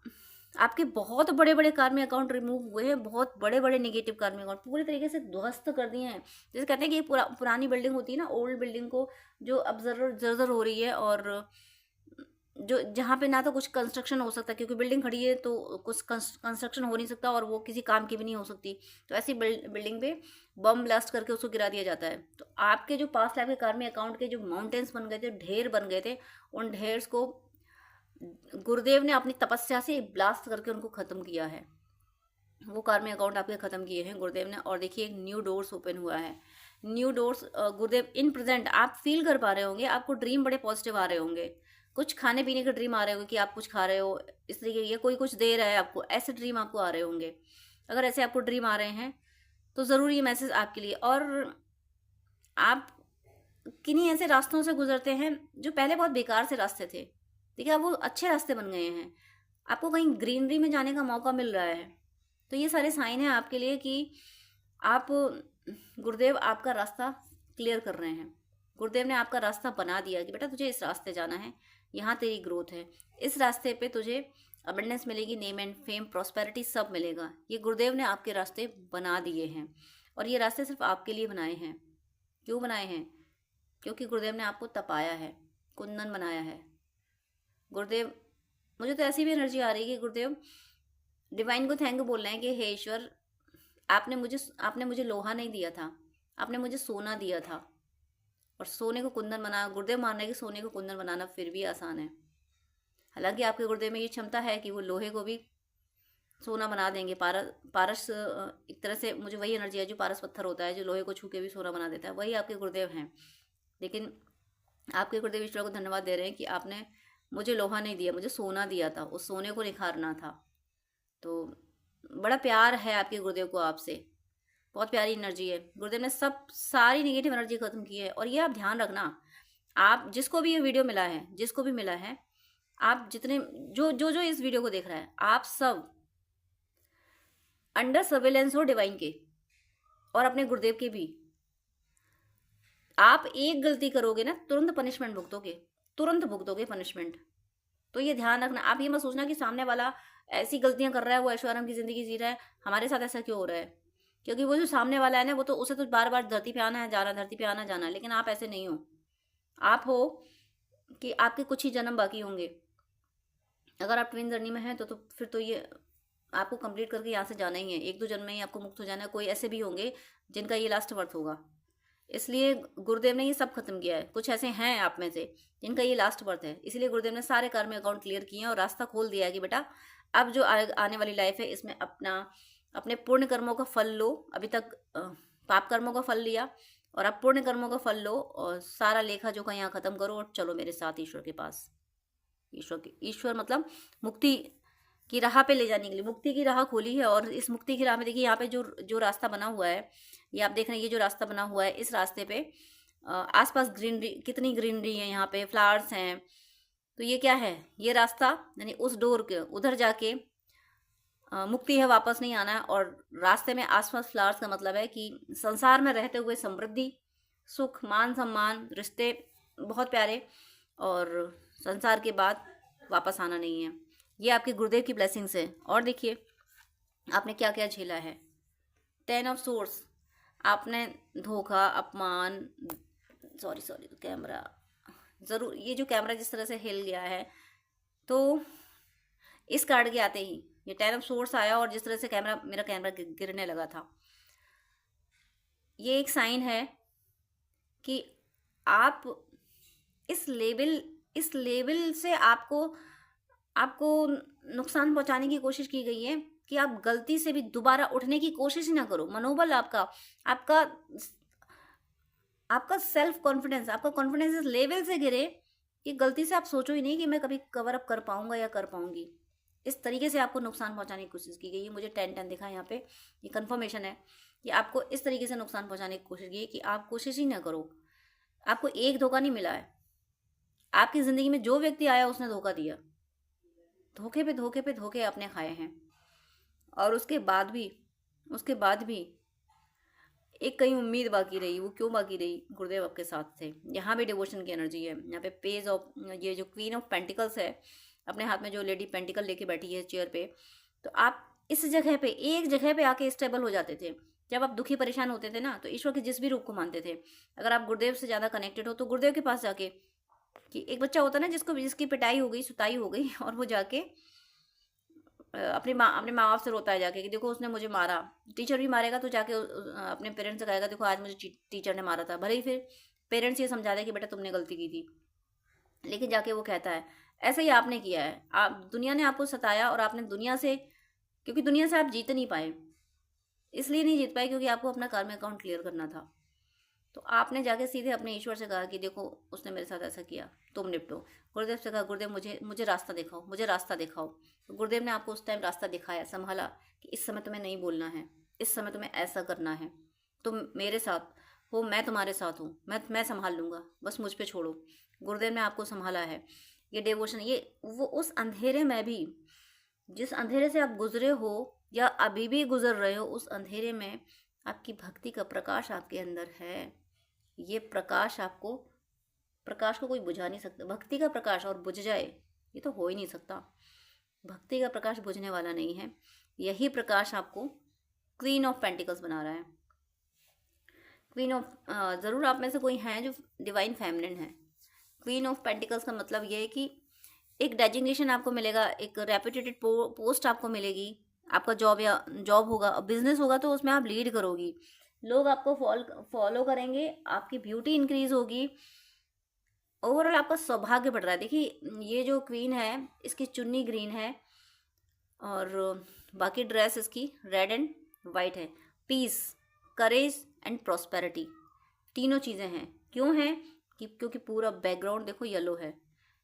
आपके बहुत बड़े बड़े कर्म अकाउंट रिमूव हुए हैं, बहुत बड़े बड़े नेगेटिव कर्म अकाउंट पूरी तरीके से ध्वस्त कर दिए हैं। जैसे कहते हैं कि पुरानी बिल्डिंग होती है ना, ओल्ड बिल्डिंग को जो अब जर्जर हो रही है, और जो जहाँ पे ना तो कुछ कंस्ट्रक्शन हो सकता, क्योंकि बिल्डिंग खड़ी है तो कुछ कंस्ट्रक्शन हो नहीं सकता और वो किसी काम की भी नहीं हो सकती। तो ऐसी बिल्डिंग पे बम ब्लास्ट करके उसको गिरा दिया जाता है। तो आपके जो पास्ट लाइफ के कर्म अकाउंट के जो माउंटेन्स बन गए थे, ढेर बन गए थे, उन ढेर्स को गुरुदेव ने अपनी तपस्या से ब्लास्ट करके उनको ख़त्म किया है। वो कर्म अकाउंट आपके ख़त्म किए हैं गुरुदेव ने। और देखिए एक न्यू डोर्स ओपन हुआ है। New doors Gurudev in present आप फील कर पा रहे होंगे, आपको ड्रीम बड़े पॉजिटिव आ रहे होंगे। कुछ खाने पीने के ड्रीम आ रहे होंगे कि आप कुछ खा रहे हो, इस तरीके ये कोई कुछ दे रहा है आपको, ऐसे ड्रीम आपको आ रहे होंगे। अगर ऐसे आपको ड्रीम आ रहे हैं तो ज़रूर ये मैसेज आपके लिए। और आप किन्हीं ऐसे रास्तों से गुजरते हैं जो पहले बहुत बेकार से रास्ते थे, देखिए अब वो अच्छे रास्ते बन गए हैं। आपको कहीं ग्रीनरी में जाने का मौका मिल रहा है। तो ये सारे साइन हैं आपके लिए कि आप, गुरुदेव आपका रास्ता क्लियर कर रहे हैं। गुरुदेव ने आपका रास्ता बना दिया कि बेटा तुझे इस रास्ते जाना है, यहाँ तेरी ग्रोथ है, इस रास्ते पे तुझे अबंडेंस मिलेगी, नेम एंड फेम, प्रॉस्पेरिटी सब मिलेगा। ये गुरुदेव ने आपके रास्ते बना दिए हैं। और ये रास्ते सिर्फ आपके लिए बनाए हैं। क्यों बनाए हैं? क्योंकि गुरुदेव ने आपको तपाया है, कुंदन बनाया है। गुरुदेव, मुझे तो ऐसी भी एनर्जी आ रही है कि गुरुदेव डिवाइन को थैंक यू बोल रहे हैं कि हे ईश्वर, आपने मुझे लोहा नहीं दिया था, आपने मुझे सोना दिया था। और सोने को कुंदन बनाना, गुरुदेव मान रहे हैं कि सोने को कुंदन बनाना फिर भी आसान है। हालांकि आपके गुरुदेव में ये क्षमता है कि वो लोहे को भी सोना बना देंगे। पारस एक तरह से मुझे वही एनर्जी है जो पारस पत्थर होता है, जो लोहे को छू के भी सोना बना देता है, वही आपके गुरुदेव हैं। लेकिन आपके गुरुदेव ईश्वर को धन्यवाद दे रहे हैं कि आपने मुझे लोहा नहीं दिया, मुझे सोना दिया था, उस सोने को निखारना था। तो बड़ा प्यार है आपके गुरुदेव को आपसे, बहुत प्यारी एनर्जी है। गुरुदेव ने सारी नेगेटिव एनर्जी खत्म की है। और ये आप ध्यान रखना, आप जिसको भी ये वीडियो मिला है, जिसको भी मिला है, आप जितने जो इस वीडियो को देख रहा है, आप सब अंडर सर्वेलेंस हो डिवाइन के और अपने गुरुदेव के भी। आप एक गलती करोगे ना, तुरंत पनिशमेंट भुगतोगे, तुरंत भुगतोगे पनिशमेंट। तो ये ध्यान रखना। आप ये मत सोचना कि सामने वाला ऐसी गलतियां कर रहा है, वो ऐशो आराम की जिंदगी जी रहा है, हमारे साथ ऐसा क्यों हो रहा है। क्योंकि वो जो सामने वाला है ना, वो तो उसे तो बार बार धरती पे आना है जाना, धरती पे आना जाना है, लेकिन आप ऐसे नहीं हो। आप हो कि आपके कुछ ही जन्म बाकी होंगे। अगर आप ट्विन जर्नी में हैं तो फिर तो ये आपको कंप्लीट करके यहाँ से जाना ही है, एक दो जन्म में ही आपको मुक्त हो जाना है। कोई ऐसे भी होंगे जिनका ये लास्ट बर्थ होगा, इसलिए गुरुदेव ने ये सब खत्म किया है। कुछ ऐसे हैं आप में से जिनका ये लास्ट बर्थ है, इसलिए गुरुदेव ने सारे कार्मिक अकाउंट क्लियर किए हैं और रास्ता खोल दिया है कि बेटा अब जो आने वाली लाइफ है, इसमें अपने पुण्य कर्मों का फल लो। अभी तक पाप कर्मों का फल लिया, और अब पुण्य कर्मों का फल लो, और सारा लेखा जोखा यहाँ खत्म करो और चलो मेरे साथ ईश्वर के पास। ईश्वर मतलब मुक्ति की राह पे ले जाने के लिए, मुक्ति की राह खोली है। और इस मुक्ति की राह में देखिए, यहाँ पे जो जो रास्ता बना हुआ है, ये आप देख रहे हैं, ये जो रास्ता बना हुआ है, इस रास्ते पे आसपास ग्रीनरी, कितनी ग्रीनरी है, यहाँ पे फ्लावर्स हैं। तो ये क्या है, ये रास्ता यानी उस डोर के उधर जाके मुक्ति है, वापस नहीं आना है। और रास्ते में आसपास फ्लावर्स का मतलब है कि संसार में रहते हुए समृद्धि, सुख, मान सम्मान, रिश्ते बहुत प्यारे, और संसार के बाद वापस आना नहीं है। ये आपके गुरुदेव की ब्लेसिंग्स है। और देखिए आपने क्या क्या झेला है। 10 ऑफ सोर्स, आपने धोखा, अपमान, सॉरी कैमरा, ज़रूर ये जो कैमरा जिस तरह से हिल गया है, तो इस कार्ड के आते ही ये 10 ऑफ सोर्स आया, और जिस तरह से मेरा कैमरा गिरने लगा था, ये एक साइन है कि आप इस लेवल से आपको नुकसान पहुंचाने की कोशिश की गई है कि आप गलती से भी दोबारा उठने की कोशिश ही ना करो। मनोबल आपका सेल्फ कॉन्फिडेंस, आपका कॉन्फिडेंस इस लेवल से गिरे कि गलती से आप सोचो ही नहीं कि मैं कभी कवर अप कर पाऊंगा या कर पाऊंगी। इस तरीके से आपको नुकसान पहुंचाने की कोशिश की गई है। मुझे 10-10 दिखा यहाँ पे, ये कंफर्मेशन है कि आपको इस तरीके से नुकसान पहुंचाने की कोशिश की है कि आप कोशिश ही ना करो। आपको एक धोखा नहीं मिला है, आपकी ज़िंदगी में जो व्यक्ति आया उसने धोखा दिया, धोखे पे धोखे पे धोखे आपने खाए हैं। और उसके बाद भी एक कहीं उम्मीद बाकी रही। वो क्यों बाकी रही, गुरुदेव आपके साथ थे। यहाँ भी डिवोशन की एनर्जी है। यहाँ पे पेज ऑफ, ये जो क्वीन ऑफ पेंटिकल्स है, अपने हाथ में जो लेडी पेंटिकल लेके बैठी है चेयर पे, तो आप इस जगह पे, एक जगह पे आके स्टेबल हो जाते थे। जब आप दुखी परेशान होते थे ना, तो ईश्वर के जिस भी रूप को मानते थे, अगर आप गुरुदेव से ज़्यादा कनेक्टेड हो तो गुरुदेव के पास जाके, कि एक बच्चा होता है ना जिसकी पिटाई हो गई, सुताई हो गई, और वो जाके अपने माँ बाप से रोता है जाके कि देखो उसने मुझे मारा। टीचर भी मारेगा तो जाके अपने पेरेंट्स से कहेगा देखो आज मुझे टीचर ने मारा था। भले ही फिर पेरेंट्स ये समझा दे कि बेटा तुमने गलती की थी, लेकिन जाके वो कहता है ऐसा ही आपने किया है। आप, दुनिया ने आपको सताया, और आपने दुनिया से, क्योंकि दुनिया से आप जीत नहीं पाए, इसलिए नहीं जीत पाए क्योंकि आपको अपना कार्मिक अकाउंट क्लियर करना था। तो आपने जाके सीधे अपने ईश्वर से कहा कि देखो उसने मेरे साथ ऐसा किया, तुम निपटो। गुरुदेव से कहा गुरुदेव मुझे रास्ता दिखाओ, मुझे रास्ता दिखाओ। तो गुरुदेव ने आपको उस टाइम रास्ता दिखाया, संभाला कि इस समय तुम्हें नहीं बोलना है, इस समय तुम्हें ऐसा करना है, तुम मेरे साथ हो, मैं तुम्हारे साथ हूँ, मैं संभाल लूँगा, बस मुझ पर छोड़ो। गुरुदेव ने आपको संभाला है। ये डिवोशन, ये वो उस अंधेरे में भी, जिस अंधेरे से आप गुजरे हो या अभी भी गुजर रहे हो, उस अंधेरे में आपकी भक्ति का प्रकाश आपके अंदर है। ये प्रकाश को कोई बुझा नहीं सकता। भक्ति का प्रकाश और बुझ जाए, ये तो हो ही नहीं सकता। भक्ति का प्रकाश बुझने वाला नहीं है। यही प्रकाश आपको क्वीन ऑफ पेंटिकल्स बना रहा है। क्वीन ऑफ, ज़रूर आप में से कोई हैं जो डिवाइन फेमिनिन है। क्वीन ऑफ पेंटिकल्स का मतलब ये है कि एक डेजिग्नेशन आपको मिलेगा, एक रेपुटेटेड पोस्ट आपको मिलेगी। आपका जॉब होगा, बिजनेस होगा तो उसमें आप लीड करोगी, लोग आपको फॉलो करेंगे, आपकी ब्यूटी इंक्रीज होगी, ओवरऑल आपका सौभाग्य बढ़ रहा है। देखिए ये जो क्वीन है, इसकी चुन्नी ग्रीन है और बाकी ड्रेस इसकी रेड एंड वाइट है। पीस, करेज एंड प्रॉस्पेरिटी, तीनों चीज़ें हैं। क्यों हैं क्योंकि पूरा बैकग्राउंड देखो येलो है,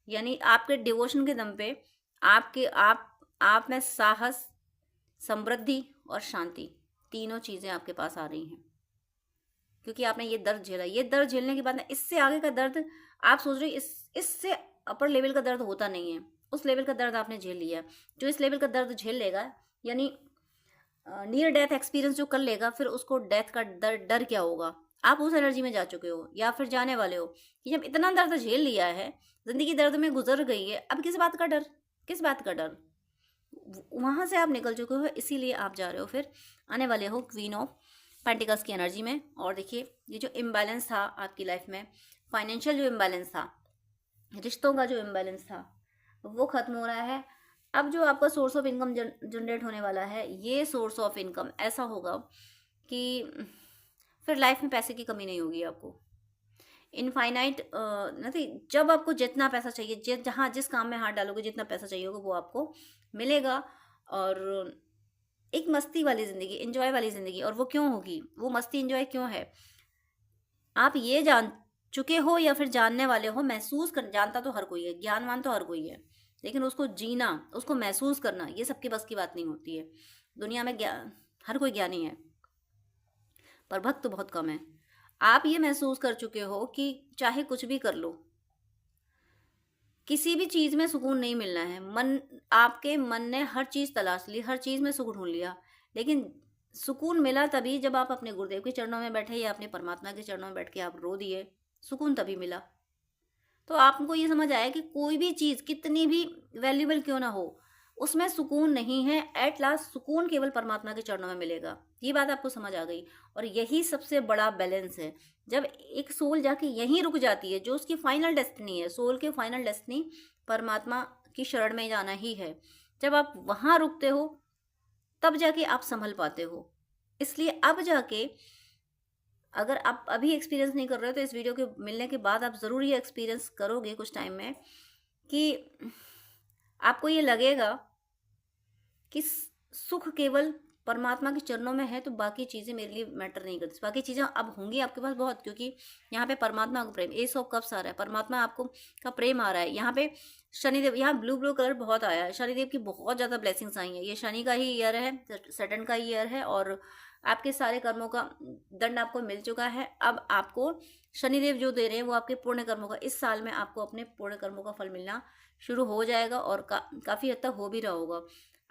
यानी आपके डिवोशन के दम पे आप में साहस, समृद्धि और शांति, तीनों चीज़ें आपके पास आ रही हैं क्योंकि आपने ये दर्द झेला। ये दर्द झेलने के बाद ना, इससे आगे का दर्द आप सोच रहे हो इससे अपर लेवल का दर्द होता नहीं है। उस लेवल का दर्द आपने झेल लिया। जो इस लेवल का दर्द झेल लेगा, यानी नियर डेथ एक्सपीरियंस जो कर लेगा, फिर उसको डेथ का डर क्या होगा। आप उस एनर्जी में जा चुके हो या फिर जाने वाले हो कि जब इतना दर्द झेल लिया है, ज़िंदगी दर्द में गुजर गई है, अब किस बात का डर, किस बात का डर। वहाँ से आप निकल चुके हो, इसीलिए आप जा रहे हो फिर आने वाले हो क्वीन ऑफ पेंटिकल्स की एनर्जी में। और देखिए ये जो इम्बैलेंस था आपकी लाइफ में, फाइनेंशियल जो इम्बैलेंस था, रिश्तों का जो इम्बैलेंस था, वो ख़त्म हो रहा है। अब जो आपका सोर्स ऑफ इनकम जनरेट होने वाला है, ये सोर्स ऑफ इनकम ऐसा होगा कि फिर लाइफ में पैसे की कमी नहीं होगी आपको। इनफाइनाइट नहीं, जब आपको जितना पैसा चाहिए, जहाँ जिस काम में हाथ डालोगे जितना पैसा चाहिए होगा वो आपको मिलेगा। और एक मस्ती वाली ज़िंदगी, एंजॉय वाली ज़िंदगी। और वो क्यों होगी, वो मस्ती एंजॉय क्यों है, आप ये जान चुके हो या फिर जानने वाले हो। महसूस कर, जानता तो हर कोई है, ज्ञानवान तो हर कोई है, लेकिन उसको जीना, उसको महसूस करना, ये सबके बस की बात नहीं होती है। दुनिया में हर कोई ज्ञानी है पर भक्त बहुत कम है। आप ये महसूस कर चुके हो कि चाहे कुछ भी कर लो, किसी भी चीज़ में सुकून नहीं मिलना है। मन, आपके मन ने हर चीज़ तलाश ली, हर चीज़ में सुकून ढूंढ लिया, लेकिन सुकून मिला तभी जब आप अपने गुरुदेव के चरणों में बैठे या अपने परमात्मा के चरणों में बैठ के आप रो दिए, सुकून तभी मिला। तो आपको ये समझ आया कि कोई भी चीज़ कितनी भी वैल्यूबल क्यों ना हो, उसमें सुकून नहीं है। एट लास्ट सुकून केवल परमात्मा के चरणों में मिलेगा। ये बात आपको समझ आ गई। और यही सबसे बड़ा बैलेंस है। जब एक सोल जाके यहीं रुक जाती है, जो उसकी फाइनल डेस्टिनी है, सोल के फाइनल डेस्टिनी परमात्मा की शरण में जाना ही है। जब आप वहाँ रुकते हो तब जाके आप संभल पाते हो। इसलिए अब जाके, अगर आप अभी एक्सपीरियंस नहीं कर रहे हो तो इस वीडियो के मिलने के बाद आप ज़रूर ये एक्सपीरियंस करोगे कुछ टाइम में, कि आपको ये लगेगा कि सुख केवल परमात्मा के चरणों में है, तो बाकी चीज़ें मेरे लिए मैटर नहीं करती। बाकी चीज़ें अब होंगी आपके पास बहुत, क्योंकि यहाँ पे परमात्मा का प्रेम, एस ऑफ कप्स आ रहा है, परमात्मा आपको का प्रेम आ रहा है। यहाँ पे शनिदेव, यहाँ ब्लू कलर बहुत आया है, शनिदेव की बहुत ज़्यादा ब्लेसिंग्स आई हैं। ये शनि का ही ईयर है, सैटर्न का ईयर है, और आपके सारे कर्मों का दंड आपको मिल चुका है। अब आपको शनिदेव जो दे रहे हैं वो आपके पुण्य कर्मों का, इस साल में आपको अपने पुण्य कर्मों का फल मिलना शुरू हो जाएगा, और काफ़ी हद तक हो भी रहा होगा।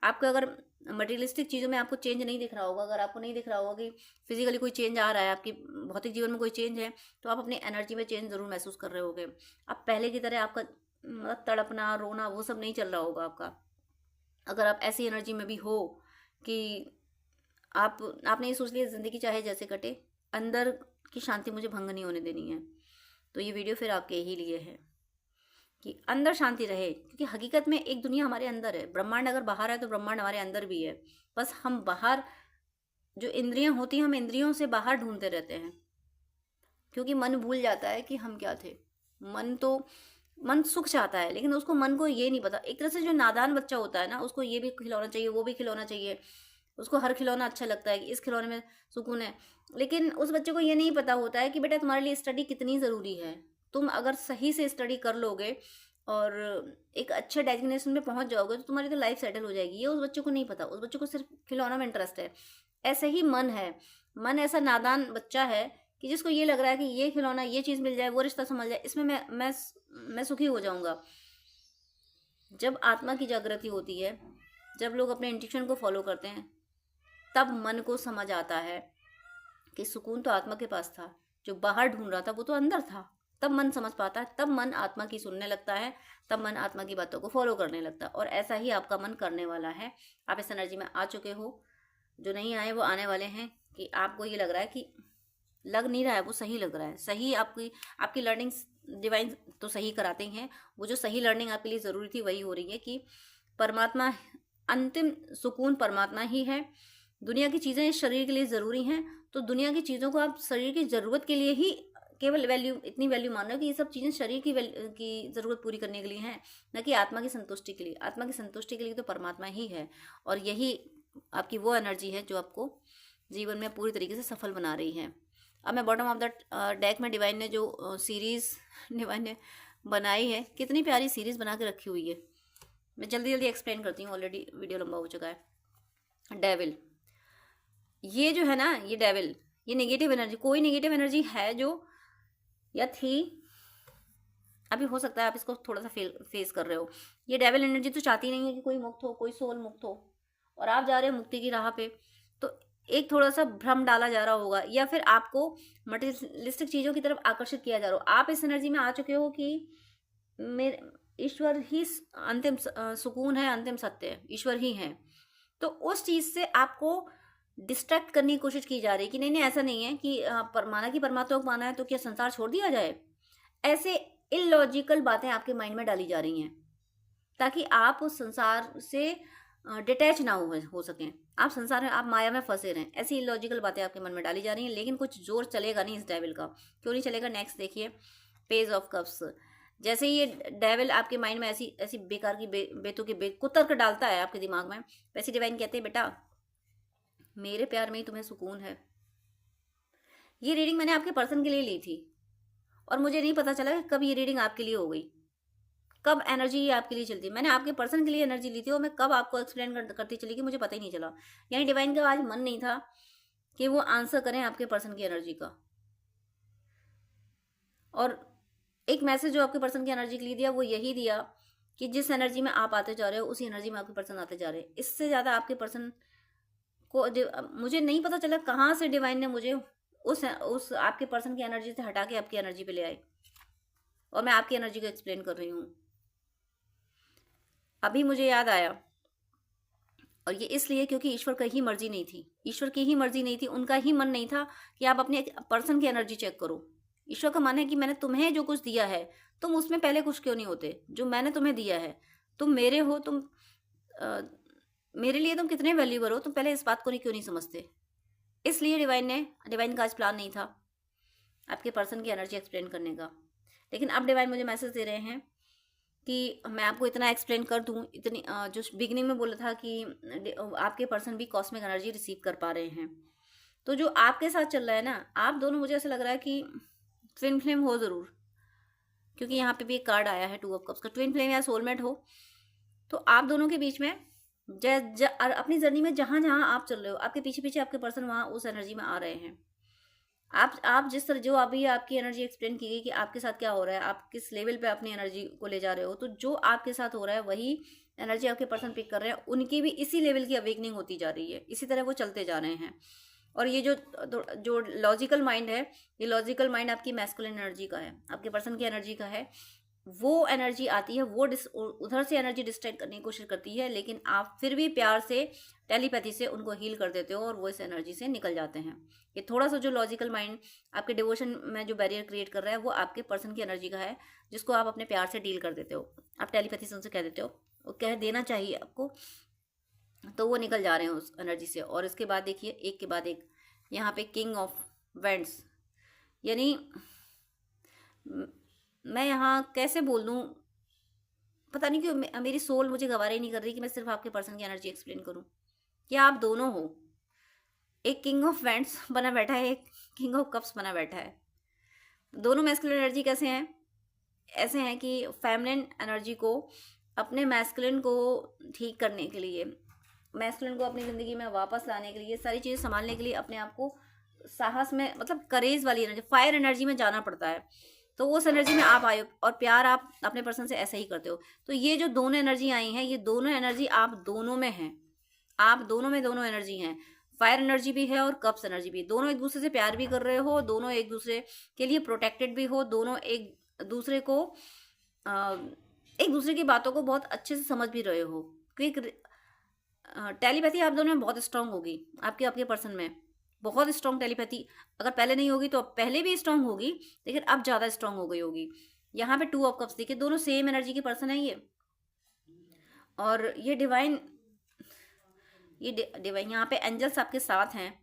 आपका अगर मटेरियलिस्टिक चीज़ों में आपको चेंज नहीं दिख रहा होगा, अगर आपको नहीं दिख रहा होगा कि फिजिकली कोई चेंज आ रहा है, आपकी भौतिक जीवन में कोई चेंज है, तो आप अपनी एनर्जी में चेंज ज़रूर महसूस कर रहे होगे। अब पहले की तरह आपका तड़पना, रोना, वो सब नहीं चल रहा होगा आपका। अगर आप ऐसी एनर्जी में भी हो कि आपने ये सोच लिया ज़िंदगी चाहे जैसे कटे, अंदर की शांति मुझे भंग नहीं होने देनी है, तो ये वीडियो फिर आपके ही लिए है कि अंदर शांति रहे। क्योंकि हकीकत में एक दुनिया हमारे अंदर है। ब्रह्मांड अगर बाहर है तो ब्रह्मांड हमारे अंदर भी है। बस हम बाहर, जो इंद्रियां होती हैं, हम इंद्रियों से बाहर ढूंढते रहते हैं, क्योंकि मन भूल जाता है कि हम क्या थे। मन सुख चाहता है, लेकिन उसको, मन को ये नहीं पता। एक तरह से जो नादान बच्चा होता है ना, उसको ये भी खिलौना चाहिए, वो भी खिलौना चाहिए, उसको हर खिलौना अच्छा लगता है कि इस खिलौने में सुकून है। लेकिन उस बच्चे को ये नहीं पता होता है कि बेटा तुम्हारे लिए स्टडी कितनी ज़रूरी है। तुम अगर सही से स्टडी कर लोगे और एक अच्छे डेजिग्नेशन में पहुंच जाओगे तो तुम्हारी तो लाइफ सेटल हो जाएगी। ये उस बच्चे को नहीं पता, उस बच्चे को सिर्फ खिलौना में इंटरेस्ट है। ऐसे ही मन है, मन ऐसा नादान बच्चा है कि जिसको ये लग रहा है कि ये खिलौना, ये चीज़ मिल जाए, वो रिश्ता संभल जाए, इसमें मैं सुखी हो जाऊंगा। जब आत्मा की जागृति होती है, जब लोग अपने इंट्यूशन को फॉलो करते हैं, तब मन को समझ आता है कि सुकून तो आत्मा के पास था, जो बाहर ढूंढ रहा था वो तो अंदर था। तब मन समझ पाता है, तब मन आत्मा की सुनने लगता है, तब मन आत्मा की बातों को फॉलो करने लगता है। और ऐसा ही आपका मन करने वाला है। आप इस एनर्जी में आ चुके हो, जो नहीं आए वो आने वाले हैं। कि आपको ये लग रहा है कि लग नहीं रहा है, वो सही लग रहा है। सही आपकी लर्निंग्स डिवाइन तो सही कराते हैं। वो जो सही लर्निंग आपके लिए ज़रूरी थी वही हो रही है कि परमात्मा, अंतिम सुकून परमात्मा ही है। दुनिया की चीज़ें इस शरीर के लिए ज़रूरी हैं, तो दुनिया की चीज़ों को आप शरीर की ज़रूरत के लिए ही केवल वैल्यू, इतनी वैल्यू मान रहे हो कि ये सब चीज़ें शरीर की ज़रूरत पूरी करने के लिए हैं, न कि आत्मा की संतुष्टि के लिए। आत्मा की संतुष्टि के लिए तो परमात्मा ही है, और यही आपकी वो एनर्जी है जो आपको जीवन में पूरी तरीके से सफल बना रही है। अब मैं बॉटम ऑफ द डेक में डिवाइन ने जो सीरीज़ डिवाइन ने बनाई है, कितनी प्यारी सीरीज़ बना के रखी हुई है। मैं जल्दी जल्दी एक्सप्लेन करती हूँ, ऑलरेडी वीडियो लंबा हो चुका है। डेविल, ये जो है ना, ये डेविल, ये नेगेटिव एनर्जी, कोई नेगेटिव एनर्जी है जो या थी, अभी हो सकता है आप इसको थोड़ा सा फेस कर रहे हो। ये डेविल एनर्जी तो चाहती नहीं है कि कोई मुक्त हो, कोई सोल मुक्त हो, और आप जा रहे हो मुक्ति की राह पे। तो एक थोड़ा सा भ्रम डाला जा रहा होगा, या फिर आपको मटेरियलिस्टिक चीज़ों की तरफ आकर्षित किया जा रहा हो। आप इस एनर्जी में आ चुके हो कि मेरे ईश्वर ही अंतिम सुकून है, अंतिम सत्य है, ईश्वर ही है। तो उस चीज़ से आपको डिस्ट्रैक्ट करने की कोशिश की जा रही है कि नहीं नहीं ऐसा नहीं है कि माना कि परमात्मा को माना है तो क्या संसार छोड़ दिया जाए। ऐसे इलॉजिकल बातें आपके माइंड में डाली जा रही हैं ताकि आप उस संसार से डिटैच ना हो सकें, आप संसार में, आप माया में फंसे रहें। ऐसी इलॉजिकल बातें आपके मन में डाली जा रही हैं, लेकिन कुछ जोर चलेगा नहीं इस डेविल का। क्यों नहीं चलेगा? नेक्स्ट देखिए, पेज ऑफ कप्स। जैसे ही ये डेविल आपके माइंड में ऐसी ऐसी बेकार की बेतु की कुतर कर डालता है आपके दिमाग में, वैसे डिवाइन कहते हैं बेटा मेरे प्यार में ही तुम्हें सुकून है। ये रीडिंग मैंने आपके पर्सन के लिए ली थी और मुझे नहीं पता चला कि कब ये रीडिंग आपके लिए हो गई, कब एनर्जी आपके लिए चलती है। मैंने आपके पर्सन के लिए एनर्जी ली थी और मैं कब आपको एक्सप्लेन करती चली कि मुझे पता ही नहीं चला। यानी डिवाइन का आज मन नहीं था कि वो आंसर करें आपके पर्सन की एनर्जी का। और एक मैसेज जो आपके पर्सन की एनर्जी के लिए दिया वो यही दिया कि जिस एनर्जी में आप आते जा रहे हो उसी एनर्जी में आपके पर्सन आते जा रहे हैं। इससे ज़्यादा आपके पर्सन को मुझे नहीं पता चला कहाँ से डिवाइन ने मुझे उस आपके पर्सन की एनर्जी से हटा के आपकी एनर्जी पे ले आए और मैं आपकी एनर्जी को एक्सप्लेन कर रही हूँ। अभी मुझे याद आया, और ये इसलिए क्योंकि ईश्वर की ही मर्जी नहीं थी, ईश्वर की ही मर्जी नहीं थी, उनका ही मन नहीं था कि आप अपने पर्सन की एनर्जी चेक करो। ईश्वर का मन है कि मैंने तुम्हें जो कुछ दिया है तुम उसमें पहले खुश क्यों नहीं होते? जो मैंने तुम्हें दिया है, तुम मेरे हो, तुम मेरे लिए तुम कितने वैल्यूबल हो, तुम पहले इस बात को क्यों नहीं समझते? इसलिए डिवाइन का आज प्लान नहीं था आपके पर्सन की एनर्जी एक्सप्लेन करने का। लेकिन अब डिवाइन मुझे मैसेज दे रहे हैं कि मैं आपको इतना एक्सप्लेन कर दूं, इतनी जो बिगिनिंग में बोला था कि आपके पर्सन भी कॉस्मिक एनर्जी रिसीव कर पा रहे हैं। तो जो आपके साथ चल रहा है ना, आप दोनों, मुझे ऐसा लग रहा है कि ट्विन फ्लेम हो ज़रूर, क्योंकि यहाँ पे भी एक कार्ड आया है 2 ऑफ कप्स का। ट्विन फ्लेम या सोलमेट हो तो आप दोनों के बीच में अपनी जर्नी में जहाँ जहाँ आप चल रहे हो, आपके पीछे पीछे आपके पर्सन वहाँ उस एनर्जी में आ रहे हैं। आप जिस तरह, जो अभी आपकी एनर्जी एक्सप्लेन की गई कि आपके साथ क्या हो रहा है, आप किस लेवल पे अपनी एनर्जी को ले जा रहे हो, तो जो आपके साथ हो रहा है वही एनर्जी आपके पर्सन पिक कर रहे हैं। उनकी भी इसी लेवल की अवेकनिंग होती जा रही है, इसी तरह वो चलते जा रहे हैं। और ये जो लॉजिकल माइंड है, ये लॉजिकल माइंड आपकी मैस्कुलिन एनर्जी का है, आपके पर्सन की एनर्जी का है। वो एनर्जी आती है, वो उधर से एनर्जी डिस्ट्रैक्ट करने की कोशिश करती है, लेकिन आप फिर भी प्यार से, टेलीपैथी से उनको हील कर देते हो और वो इस एनर्जी से निकल जाते हैं। ये थोड़ा सा जो लॉजिकल माइंड आपके डिवोशन में जो बैरियर क्रिएट कर रहा है वो आपके पर्सन की एनर्जी का है, जिसको आप अपने प्यार से डील कर देते हो, आप टेलीपैथी से उनसे कह देते हो, वो कह देना चाहिए आपको, तो वो निकल जा रहे हैं उस एनर्जी से। और इसके बाद देखिए, एक के बाद एक यहाँ पे किंग ऑफ वेंट्स, यानी मैं यहाँ कैसे बोल दूँ, पता नहीं क्यों मेरी सोल मुझे गवारा ही नहीं कर रही कि मैं सिर्फ आपके पर्सन की एनर्जी एक्सप्लेन करूँ। कि आप दोनों हो, एक किंग ऑफ वेंट्स बना बैठा है, एक किंग ऑफ कप्स बना बैठा है। दोनों मैस्कुलिन एनर्जी कैसे हैं? ऐसे हैं कि फेमिनिन एनर्जी को अपने मैस्कुलिन को ठीक करने के लिए, मैस्कुलिन को अपनी ज़िंदगी में वापस लाने के लिए, सारी चीज़ें संभालने के लिए अपने आप को साहस में, मतलब करेज वाली एनर्जी, फायर एनर्जी में जाना पड़ता है। तो उस एनर्जी में आप आए और प्यार आप अपने पर्सन से ऐसे ही करते हो। तो ये जो दोनों एनर्जी आई हैं, ये दोनों एनर्जी आप दोनों में हैं, आप दोनों में दोनों एनर्जी हैं। फायर एनर्जी भी है और कप्स एनर्जी भी। दोनों एक दूसरे से प्यार भी कर रहे हो, दोनों एक दूसरे के लिए प्रोटेक्टेड भी हो, दोनों एक दूसरे को एक दूसरे की बातों को बहुत अच्छे से समझ भी रहे हो। क्योंकि टेलीपैथी आप दोनों में बहुत स्ट्रांग होगी, आपके पर्सन में बहुत स्ट्रांग टेलीपैथी। अगर पहले नहीं होगी तो पहले भी स्ट्रांग होगी, लेकिन अब ज़्यादा स्ट्रांग हो गई होगी। यहाँ पे 2 ऑफ कप्स देखिए, दोनों सेम एनर्जी के पर्सन है ये। और ये डिवाइन यहाँ पे एंजल्स आपके साथ हैं।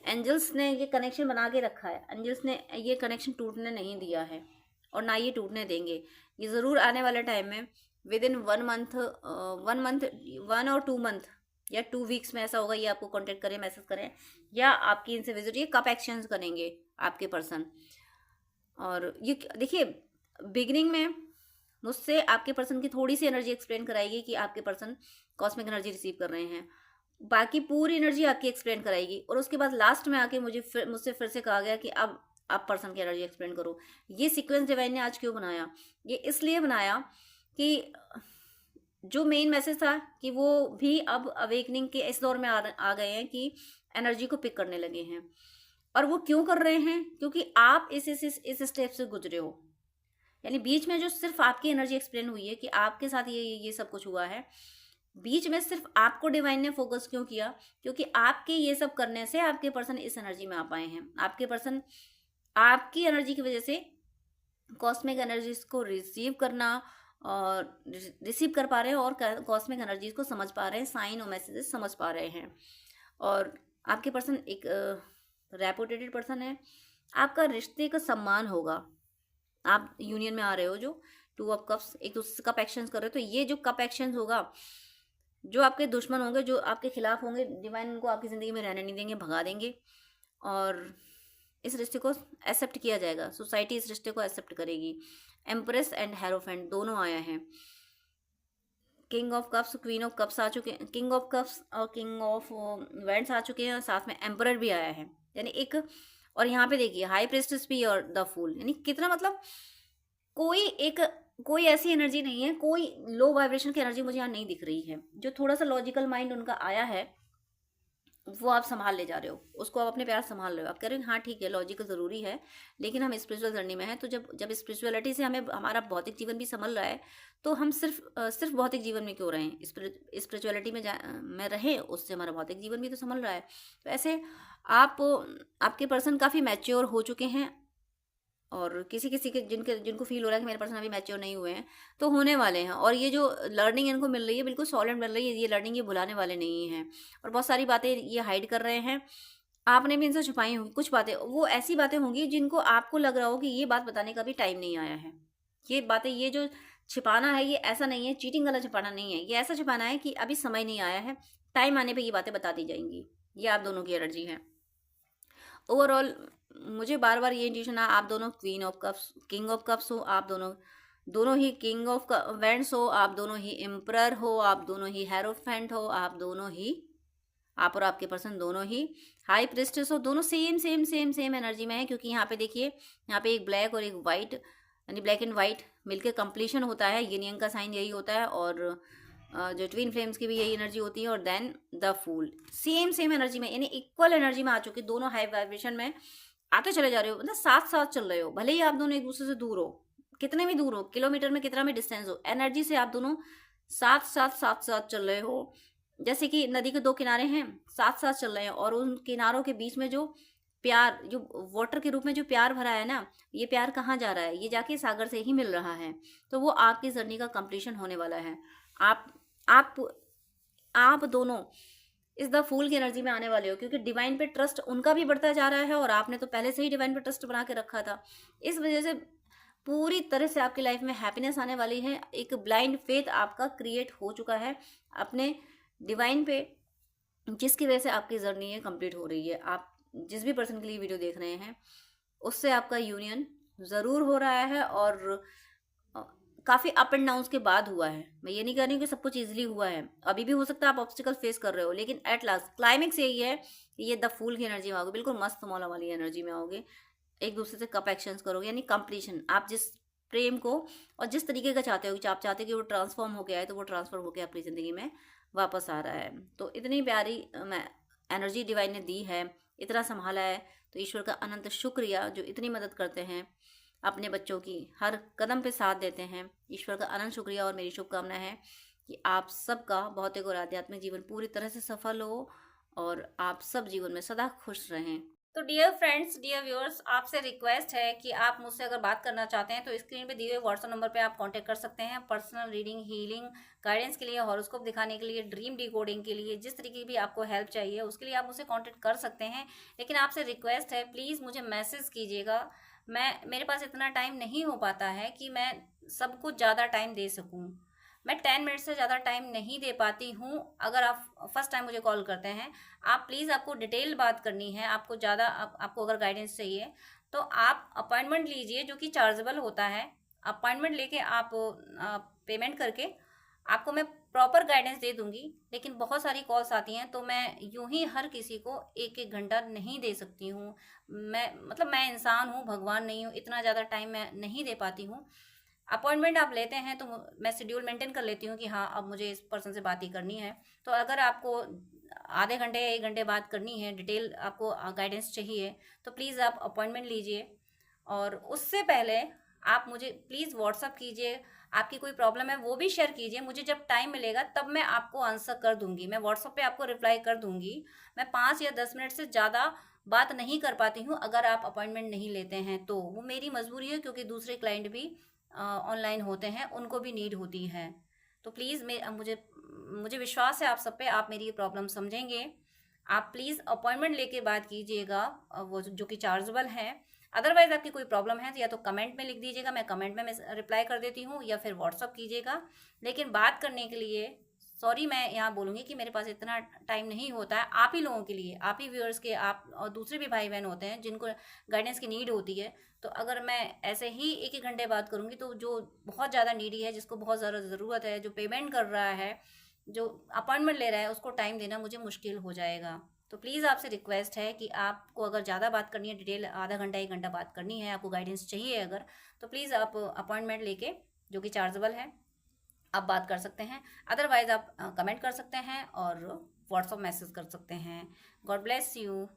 एंजल्स ने ये कनेक्शन बना के रखा है, एंजल्स ने ये कनेक्शन टूटने नहीं दिया है और ना ये टूटने देंगे। ये ज़रूर आने वाले टाइम में विद इन 1 मंथ 1 और 2 मंथ या 2 वीक्स में ऐसा होगा, ये आपको कांटेक्ट करें, मैसेज करें, या आपकी इनसे विजिट, ये कब एक्सचेंज करेंगे आपके पर्सन। और ये देखिए, बिगिनिंग में मुझसे आपके पर्सन की थोड़ी सी एनर्जी एक्सप्लेन कराएगी कि आपके पर्सन कॉस्मिक एनर्जी रिसीव कर रहे हैं, बाकी पूरी एनर्जी आपकी एक्सप्लेन कराएगी। और उसके बाद लास्ट में आके मुझसे फिर से कहा गया कि अब आप पर्सन की एनर्जी एक्सप्लेन करो। ये सीक्वेंस डिवाइन ने आज क्यों बनाया? ये इसलिए बनाया कि जो मेन मैसेज था कि वो भी अब अवेकनिंग के इस दौर में आ गए हैं कि एनर्जी को पिक करने लगे हैं। और वो क्यों कर रहे हैं? क्योंकि आप इस स्टेप से गुजरे हो। यानी बीच में जो सिर्फ आपकी एनर्जी एक्सप्लेन हुई है कि आपके साथ ये सब कुछ हुआ है, बीच में सिर्फ आपको डिवाइन ने फोकस क्यों किया? क्योंकि आपके ये सब करने से आपके पर्सन इस एनर्जी में आ पाए हैं। आपके पर्सन आपकी एनर्जी की वजह से कॉस्मिक एनर्जीज को रिसीव करना और रिसीव कर पा रहे हैं और कॉस्मिक एनर्जीज को समझ पा रहे हैं, साइन और मैसेजेस समझ पा रहे हैं। और आपके पर्सन एक रेपुटेटेड पर्सन है। आपका रिश्ते का सम्मान होगा। आप यूनियन में आ रहे हो जो 2 ऑफ कप्स, एक दूसरे से कप एक्शंस कर रहे हो, तो ये जो कप एक्शंस होगा, जो आपके दुश्मन होंगे, जो आपके खिलाफ होंगे, डिवाइन उनको आपकी ज़िंदगी में रहने नहीं देंगे, भगा देंगे। और इस रिश्ते को एक्सेप्ट किया जाएगा, सोसाइटी इस रिश्ते को एक्सेप्ट करेगी। एम्प्रेस एंड हेरोफेंट दोनों आया है। King of cups, queen of cups आ चुके हैं, किंग ऑफ कप्स और किंग ऑफ वैंड्स आ चुके हैं, और साथ में एम्परर भी आया है। यानी एक, और यहाँ पे देखिए हाई प्रिस्टेस भी और द फूल। यानी कितना, मतलब कोई ऐसी एनर्जी नहीं है, कोई लो वाइब्रेशन की एनर्जी मुझे यहाँ नहीं दिख रही है। जो थोड़ा सा लॉजिकल माइंड उनका आया है वो आप संभाल ले जा रहे हो, उसको आप अपने प्यार संभाल रहे हो। आप कह रहे हो हाँ ठीक है, लॉजिकल ज़रूरी है, लेकिन हम स्पिरिचुअल जर्नी में हैं। तो जब स्पिरिचुअलिटी से हमें हमारा भौतिक जीवन भी संभल रहा है, तो हम सिर्फ भौतिक जीवन में क्यों रहें? स्पिरिचुअलिटी में रहें, उससे हमारा भौतिक जीवन भी तो संभल रहा है। तो ऐसे आपके पर्सन काफ़ी मैच्योर हो चुके हैं। और किसी किसी के जिनको फील हो रहा है कि मेरे पर्सन अभी मैच्योर नहीं हुए हैं, तो होने वाले हैं। और ये जो लर्निंग इनको मिल रही है बिल्कुल सॉलिड मिल रही है। ये लर्निंग ये भुलाने वाले नहीं हैं। और बहुत सारी बातें ये हाइड कर रहे हैं, आपने भी इनसे छुपाई होंगी कुछ बातें। वो ऐसी बातें होंगी जिनको आपको लग रहा हो कि ये बात बताने का भी टाइम नहीं आया है। ये बातें, ये जो छिपाना है, ये ऐसा नहीं है, चीटिंग वाला छिपाना नहीं है, ये ऐसा छिपाना है कि अभी समय नहीं आया है, टाइम आने पर ये बातें बता दी जाएंगी। ये आप दोनों की एनर्जी है। ओवरऑल मुझे बार बार ये इंट्यूशन है, आप दोनों queen of cups, king of cups हो, आप दोनों ही किंग ऑफ वैंड्स हो, आप दोनों ही एम्परर हो, आप दोनों ही हेरोफेंट हो, आप दोनों ही, आप और आपके पर्सन दोनों ही हाई प्रिस्टेस हो। दोनों same same same same energy में है। क्योंकि यहाँ पे देखिए, यहाँ पे एक ब्लैक और एक वाइट, यानी ब्लैक एंड वाइट मिलकर कंप्लीशन होता है। yin का साइन यही होता है। और जो ट्विन फ्लेम्स की भी यही एनर्जी होती है। और then the fool same same energy में, यानी इक्वल एनर्जी में आ चुके, दोनों हाई वाइब्रेशन में आते चले जा रहे हो, मतलब साथ साथ चल रहे हो। भले ही आप दोनों एक दूसरे से दूर हो, कितने भी दूर हो, किलोमीटर में कितना भी डिस्टेंस हो, एनर्जी से आप दोनों साथ साथ साथ साथ चल रहे हो। जैसे कि नदी के 2 किनारे हैं, साथ साथ चल रहे हैं, और उन किनारों के बीच में जो प्यार, जो वाटर के रूप में जो प्यार भरा है ना, ये प्यार कहाँ जा रहा है? ये जाके सागर से ही मिल रहा है। तो वो आपकी जर्नी का कंप्लीशन होने वाला है। आप आप आप दोनों इस द फूल की एनर्जी में आने वाले हो। क्योंकि डिवाइन पे ट्रस्ट उनका भी बढ़ता जा रहा है, और आपने तो पहले से ही डिवाइन पे ट्रस्ट बना के रखा था। इस वजह से पूरी तरह से आपकी लाइफ में हैप्पीनेस आने वाली है। एक ब्लाइंड फेथ आपका क्रिएट हो चुका है अपने डिवाइन पे, जिसकी वजह से आपकी जर्नी है कंप्लीट हो रही है। आप जिस भी पर्सन के लिए वीडियो देख रहे हैं, उससे आपका यूनियन ज़रूर हो रहा है। और काफ़ी अप एंड डाउन्स के बाद हुआ है। मैं ये नहीं कह रही हूँ कि सब कुछ ईजिली हुआ है, अभी भी हो सकता है आप ऑब्स्टिकल फेस कर रहे हो, लेकिन एट लास्ट क्लाइमेक्स यही है कि ये द फूल की एनर्जी में आओगे, बिल्कुल मस्त मौला वाली एनर्जी में आओगे। एक दूसरे से कप एक्शंस करोगे, यानी कंप्लीशन। आप जिस प्रेम को और जिस तरीके का चाहते हो, कि आप चाहते हो कि वो ट्रांसफॉर्म हो गया है, तो वो ट्रांसफॉर्म होकर अपनी ज़िंदगी में वापस आ रहा है। तो इतनी प्यारी मैं एनर्जी डिवाइन ने दी है, इतना संभाला है, तो ईश्वर का अनंत शुक्रिया, जो इतनी मदद करते हैं, अपने बच्चों की हर कदम पे साथ देते हैं। ईश्वर का अनंत शुक्रिया। और मेरी शुभकामना है कि आप सबका भौतिक और आध्यात्मिक जीवन पूरी तरह से सफल हो, और आप सब जीवन में सदा खुश रहें। तो डियर फ्रेंड्स, डियर व्यूअर्स, आपसे रिक्वेस्ट है कि आप मुझसे अगर बात करना चाहते हैं तो स्क्रीन पे दिए हुए व्हाट्सएप नंबर पे आप कांटेक्ट कर सकते हैं। पर्सनल रीडिंग, हीलिंग, गाइडेंस के लिए, हॉरोस्कोप दिखाने के लिए, ड्रीम डिकोडिंग के लिए, जिस तरीके की भी आपको हेल्प चाहिए उसके लिए आप मुझसे कांटेक्ट कर सकते हैं। लेकिन आपसे रिक्वेस्ट है, प्लीज़ मुझे मैसेज कीजिएगा। मेरे पास इतना टाइम नहीं हो पाता है कि मैं सबको ज़्यादा टाइम दे सकूं। मैं 10 मिनट से ज़्यादा टाइम नहीं दे पाती हूँ। अगर आप फर्स्ट टाइम मुझे कॉल करते हैं, आप प्लीज़, आपको डिटेल बात करनी है, आपको ज़्यादा, आपको अगर गाइडेंस चाहिए तो आप अपॉइंटमेंट लीजिए, जो कि चार्जेबल होता है। अपॉइंटमेंट लेके आप पेमेंट करके आपको मैं प्रॉपर गाइडेंस दे दूंगी। लेकिन बहुत सारी कॉल्स आती हैं, तो मैं यूं ही हर किसी को 1-1 घंटा नहीं दे सकती हूँ। मैं इंसान हूँ, भगवान नहीं हूँ, इतना ज़्यादा टाइम मैं नहीं दे पाती हूँ। अपॉइंटमेंट आप लेते हैं तो मैं शेड्यूल मेंटेन कर लेती हूँ कि हाँ अब मुझे इस पर्सन से बात ही करनी है। तो अगर आपको आधे घंटे या 1 घंटे बात करनी है, डिटेल आपको गाइडेंस चाहिए, तो प्लीज़ आप अपॉइंटमेंट लीजिए। और उससे पहले आप मुझे प्लीज़ व्हाट्सअप कीजिए, आपकी कोई प्रॉब्लम है वो भी शेयर कीजिए। मुझे जब टाइम मिलेगा तब मैं आपको आंसर कर दूंगी, मैं व्हाट्सअप पे आपको रिप्लाई कर दूंगी। मैं 5 या 10 मिनट से ज़्यादा बात नहीं कर पाती हूँ अगर आप अपॉइंटमेंट नहीं लेते हैं तो। वो मेरी मजबूरी है, क्योंकि दूसरे क्लाइंट भी ऑनलाइन होते हैं, उनको भी नीड होती है। तो प्लीज़ मुझे मुझे विश्वास है आप सब पे, आप मेरी ये प्रॉब्लम समझेंगे। आप प्लीज़ अपॉइंटमेंट लेके बात कीजिएगा, वो जो कि चार्जेबल है। अदरवाइज आपकी कोई प्रॉब्लम है तो या तो कमेंट में लिख दीजिएगा, मैं कमेंट में रिप्लाई कर देती हूँ, या फिर व्हाट्सअप कीजिएगा। लेकिन बात करने के लिए सॉरी मैं यहाँ बोलूँगी कि मेरे पास इतना टाइम नहीं होता है। आप ही लोगों के लिए, आप ही व्यूअर्स के, आप और दूसरे भी भाई बहन होते हैं जिनको गाइडेंस की नीड होती है। तो अगर मैं ऐसे ही 1 1 घंटे बात करूँगी तो जो बहुत ज़्यादा नीडी है, जिसको बहुत ज़्यादा ज़रूरत है, जो पेमेंट कर रहा है, जो अपॉइंटमेंट ले रहा है, उसको टाइम देना मुझे मुश्किल हो जाएगा। तो प्लीज़ आपसे रिक्वेस्ट है कि आपको अगर ज़्यादा बात करनी है, डिटेल आधा घंटा 1 घंटा बात करनी है, आपको गाइडेंस चाहिए अगर, तो प्लीज़ आप अपॉइंटमेंट लेके, जो कि चार्जेबल है, आप बात कर सकते हैं। अदरवाइज आप कमेंट कर सकते हैं और व्हाट्सअप मैसेज कर सकते हैं। God bless you.